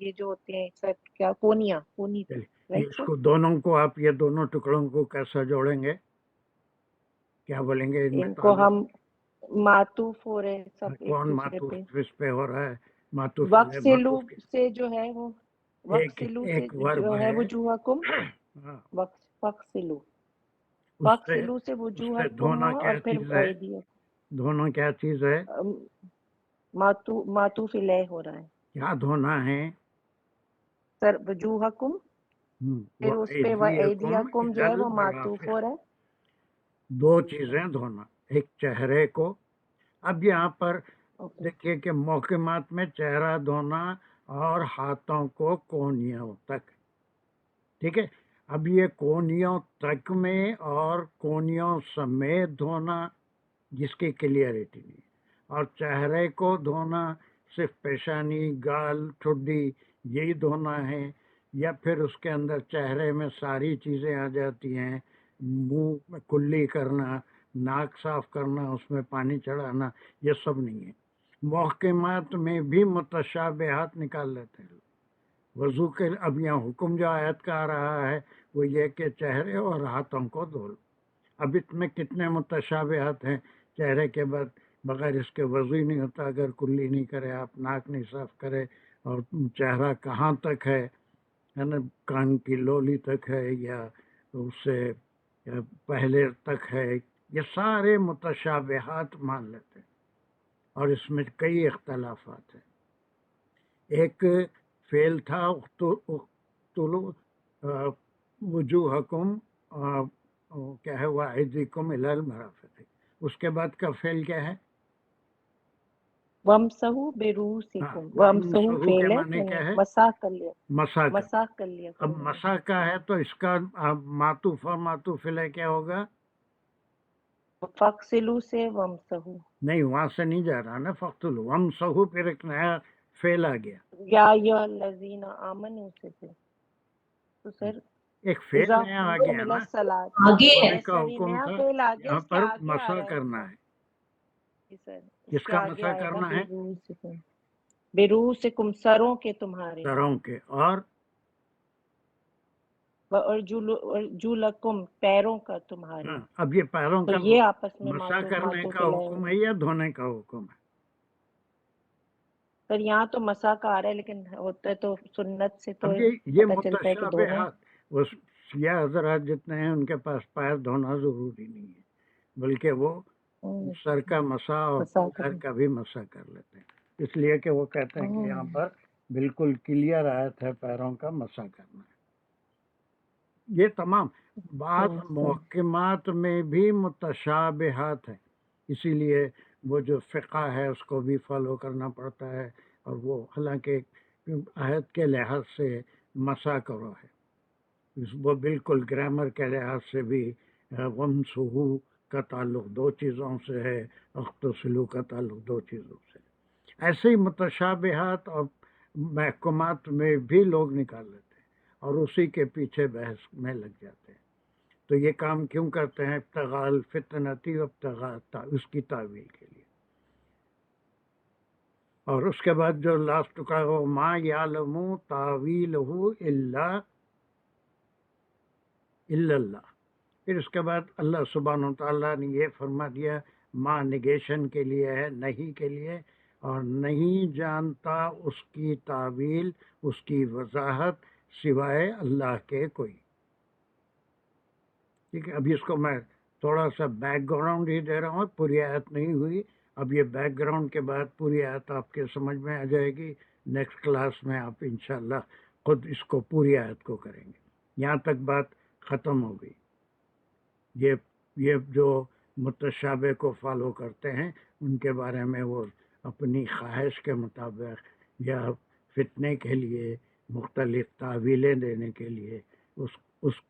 یہ جو ہوتے ہیں سر کیا کونی تک. چلیے رائٹ اس سر. کو دونوں کو آپ یہ دونوں ٹکڑوں کو کیسا جوڑیں گے؟ کیا بولیں گے ان میں ان کو تعلق؟ ہم معطوف ہو رہے ہیں سب ایک کون دوسرے معطوف پہ. اس پہ ہو رہا ہے؟ معطوف علیہ وقسلو معطوف کے سے جو ہے وہ وقسلو سے ایک ورب جو ہے وجوہکم. ہاں وقسلو اس وقسلو سے سے وجوہکم دھونا ہوا اور کیا پھر چیز ہے؟ ایدیکم دھونا کیا چیز ہے؟ معطوف الیہ ہو رہا ہے کیا دھونا ہے؟ سر. وجوہکم پھر اس پہ وَأَيْدِيَكُمْ ایدیکم جو إِلَى ہے وہ معطوف ہو الْمَرَافِقِ. رہا ہے. دو جی سر. چیزیں دھونا، ایک چہرے کو. اب یہاں پر اوکے. دیکھیے کہ محکمات میں چہرہ دھونا اور ہاتھوں کو کونیوں تک. ٹھیک ہے. اب یہ کونیوں تک میں اور کونیوں سمیت دھونا جس کی کلیئرٹی نہیں، اور چہرے کو دھونا صرف پیشانی، گال، ٹھڈی یہی دھونا ہے، یا پھر اس کے اندر چہرے میں ساری چیزیں آ جاتی ہیں. منہ میں کلی کرنا، ناک صاف کرنا، اس میں پانی چڑھانا، یہ سب نہیں ہے. محکمات میں بھی متشابہات نکال لیتے ہیں. وضو کے اب یہاں حکم جو آیت کا آ رہا ہے وہ یہ کہ چہرے اور ہاتھوں کو دھو لو. اب اس میں کتنے متشابہات ہیں. چہرے کے بعد بغیر اس کے وضو ہی نہیں ہوتا اگر کلی نہیں کرے آپ، ناک نہیں صاف کرے. اور چہرہ کہاں تک ہے نا، کان کی لولی تک ہے یا اس سے پہلے تک ہے. یہ سارے متشابہات مان لیتے ہیں اور اس میں کئی اختلافات ہیں. ایک فعل تھا اقتلوا وجوہکم، کیا ہے، وایدیکم الی المرافق. اس کے بعد کا فعل کیا ہے؟ وامسحوا برؤوسکم. وامسحوا وامسحوا کے فعل ہے معنی یعنی کیا ہے؟ مسح کر لیا. مسح کا. مسح کر لیا اب کرو. مسح کا ہے تو اس کا معطوف اور معطوف علیہ کیا ہوگا؟ فغسلوا سے وامسحوا. نہیں وہاں سے نہیں جا رہا نا. فقتلوا وامسحوا پھر ایک نیا فعل آ گیا. یا ایھا الذین آمنوا سے پھر تو سر ایک فعل اذا نیا آ قمتم گیا الی نا. الصلاۃ. آگے ہے. دھونے کا سر یہ حکم نیا تھا، فعل آ گیا، یہاں اس کے پر آگے آ مسح رہا ہے کرنا سر. ہے. جی سر اس کس کے کا آگے مسح آئے گا کرنا ہے؟ برؤوسکم. برؤوسکم سروں کے تمہارے. سروں کے. اور وارجلکم پیروں کا تمہارے. ہاں اب یہ پیروں تو کا یہ آپس میں مسح کرنے معطوف کا الیہ حکم ہے. ہے یا دھونے کا حکم ہے؟ سر یہاں تو مسح کا آ رہا ہے لیکن ہوتا ہے تو سنت سے تو اب یہ پتہ چلتا ہے کہ دونوں. متشابہات، وہ سیاہ حضرات جتنے ہیں ان کے پاس پیر دھونا ضروری نہیں ہے، بلکہ وہ سر کا مسح اور مسح پیر کریں. کا بھی مسح کر لیتے ہیں. اس لیے کہ وہ کہتے ہیں کہ یہاں پر بالکل کلیئر آیت ہے پیروں کا مسح کرنا ہے. یہ تمام بعض محکمات میں بھی متشابہات ہیں، اسی لیے وہ جو فقہ ہے اس کو بھی فالو کرنا پڑتا ہے، اور وہ حالانکہ آیت کے لحاظ سے مسا کرو ہے، وہ بالکل گرامر کے لحاظ سے بھی ومسحو کا تعلق دو چیزوں سے ہے، اغتسلوا کا تعلق دو چیزوں سے۔ ایسے ہی متشابہات اور محکمات میں بھی لوگ نکال لیتے ہیں اور اسی کے پیچھے بحث میں لگ جاتے ہیں۔ تو یہ کام کیوں کرتے ہیں؟ ابتغاء الفتنتی ابتغاء اس کی تعویل کے لیے۔ اور اس کے بعد جو لاسٹ کا وہ ما یعلم تاویلہ الا اللہ، پھر اس کے بعد اللہ سبحانہ وتعالیٰ نے یہ فرما دیا، ما نگیشن کے لیے ہے، نہیں کے لیے، اور نہیں جانتا اس کی تعویل، اس کی وضاحت سوائے اللہ کے کوئی۔ ٹھیک ہے، ابھی اس کو میں تھوڑا سا بیک گراؤنڈ ہی دے رہا ہوں، پوری آیت نہیں ہوئی، اب یہ بیک گراؤنڈ کے بعد پوری آیت آپ کے سمجھ میں آ جائے گی۔ نیکسٹ کلاس میں آپ انشاءاللہ خود اس کو پوری آیت کو کریں گے۔ یہاں تک بات ختم ہو گئی۔ یہ جو متشابہ کو فالو کرتے ہیں ان کے بارے میں وہ اپنی خواہش کے مطابق یا فتنے کے لیے مختلف تعویلیں دینے کے لیے اس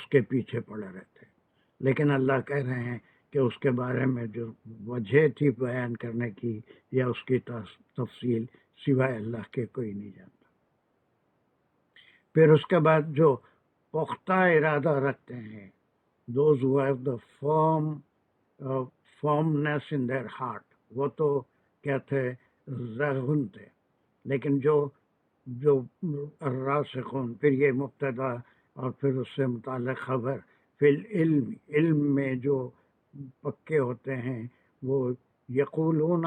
کے پیچھے پڑے رہتے ہیں، لیکن اللہ کہہ رہے ہیں کہ اس کے بارے میں جو وجہ تھی بیان کرنے کی یا اس کی تفصیل سوائے اللہ کے کوئی نہیں جانتا۔ پھر اس کے بعد جو پختہ ارادہ رکھتے ہیں، those who have the firmness in their heart، وہ تو کیا تھے؟ رغن تھے، لیکن جو الراسخون، پھر یہ مبتدا اور پھر اس سے متعلق خبر، فی العلم، علم میں جو پکے ہوتے ہیں، وہ یقولون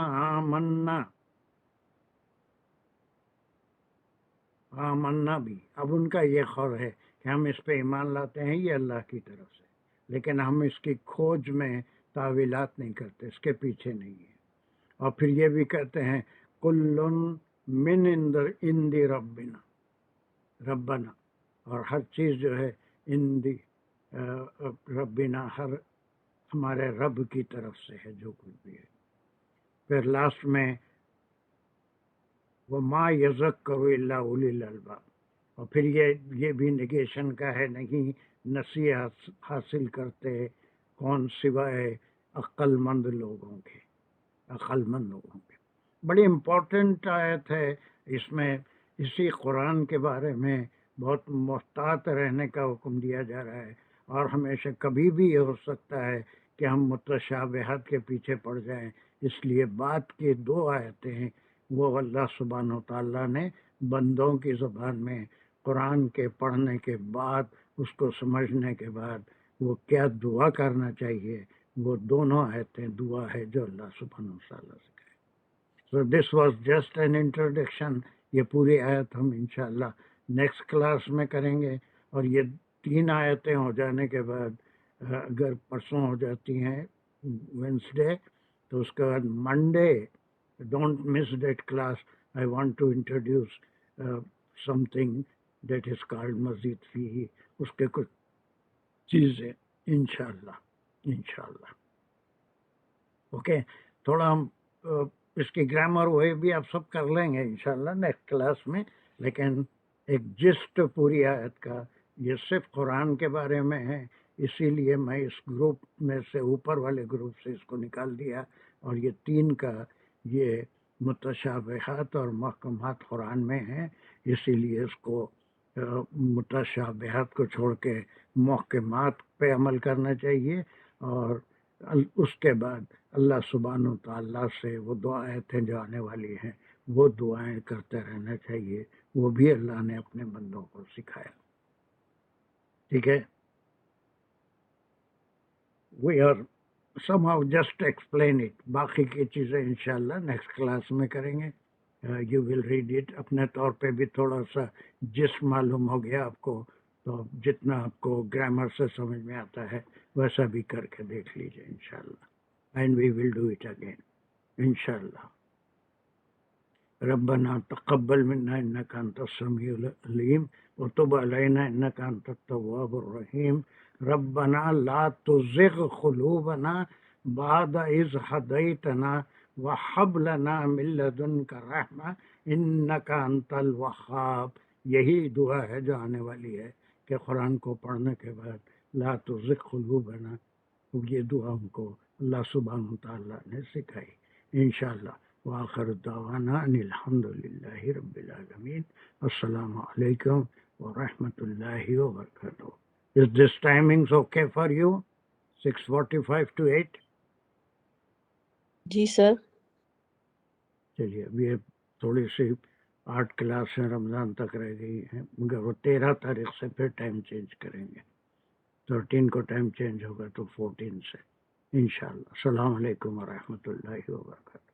آمنا بھی، اب ان کا یہ خور ہے کہ ہم اس پہ ایمان لاتے ہیں یہ اللہ کی طرف سے، لیکن ہم اس کی کھوج میں تعویلات نہیں کرتے، اس کے پیچھے نہیں ہیں۔ اور پھر یہ بھی کہتے ہیں کل من عند ربنا، اور ہر چیز جو ہے عندی ربنا، ہر ہمارے رب کی طرف سے ہے جو کچھ بھی ہے۔ پھر لاسٹ میں وما یذکر الا اولی الالباب، اور پھر یہ بھی نگیشن کا ہے، نہیں نصیحت حاصل کرتے کون سوائے عقل مند لوگوں کے، عقل مند لوگوں کے۔ بڑی امپورٹنٹ آیت ہے، اس میں اسی قرآن کے بارے میں بہت محتاط رہنے کا حکم دیا جا رہا ہے، اور ہمیشہ کبھی بھی یہ ہو سکتا ہے کہ ہم متشابہات کے پیچھے پڑ جائیں، اس لیے بعد کی دو آیتیں ہیں وہ اللہ سبحانہ و تعالیٰ نے بندوں کی زبان میں قرآن کے پڑھنے کے بعد، اس کو سمجھنے کے بعد وہ کیا دعا کرنا چاہیے، وہ دونوں آیتیں دعا ہے جو اللہ سبحانہ و تعالیٰ سے کہے۔ So this was just an introduction۔ یہ پوری آیت ہم انشاءاللہ نیکسٹ کلاس میں کریں گے، اور یہ 3 آیتیں ہو جانے کے بعد، اگر پرسوں ہو جاتی ہیں وینسڈے، تو اس کے بعد Monday, don't miss that class, I want to introduce something that is called مزید فی، اس کے کچھ چیزیں انشاءاللہ۔ اوکے، تھوڑا ہم اس کی گرامر وہی بھی آپ سب کر لیں گے انشاءاللہ نیکسٹ کلاس میں، لیکن ایک جسٹ پوری آیت کا، یہ صرف قرآن کے بارے میں ہے، اسی لیے میں اس گروپ میں سے، اوپر والے گروپ سے اس کو نکال دیا، اور یہ 3 کا یہ متشابہات اور محکمات قرآن میں ہیں، اسی لیے اس کو متشابہات کو چھوڑ کے محکمات پہ عمل کرنا چاہیے، اور اس کے بعد اللہ سبحانہ تعالیٰ سے وہ دعائیں جو آنے والی ہیں وہ دعائیں کرتے رہنا چاہیے، وہ بھی اللہ نے اپنے بندوں کو سکھایا۔ ٹھیک ہے، we are somehow just explain it، باقی کی چیزیں انشاءاللہ نیکسٹ کلاس میں کریں گے۔ یو ول ریڈ اٹ، اپنے طور پہ بھی تھوڑا سا جس معلوم ہو گیا آپ کو، تو جتنا آپ کو گرامر سے سمجھ میں آتا ہے ویسا بھی کر کے دیکھ لیجیے انشاءاللہ، and we will do it again انشاءاللہ۔ ربنا تقبل منا انك انت السميع العليم وتب علينا انك انت التواب الرحيم ربنا لا تزغ قلوبنا بعد إذ هديتنا وهب لنا من لدنك رحمة انك انت الوهاب. یہی دعا ہے جو آنے والی ہے کہ قرآن کو پڑھنے کے بعد لا تزغ قلوبنا، یہ دعا ہم کو اللہ سبحانہ وتعالیٰ نے سکھائی انشاءاللہ. وآخر دعوانا ان الحمد للہ رب العالمین. السلام علیکم ورحمۃ اللہ وبرکاتہ. Is this timings okay for you? 6:45 to 8. جی سر. چلیے ابھی تھوڑی سی 8 کلاسیں رمضان تک رہ گئی ہیں مگر وہ 13 تاریخ سے پھر ٹائم چینج کریں گے. 13 کو ٹائم چینج ہوگا تو 14 سے انشاءاللہ. السلام علیکم ورحمۃ اللہ وبرکاتہ.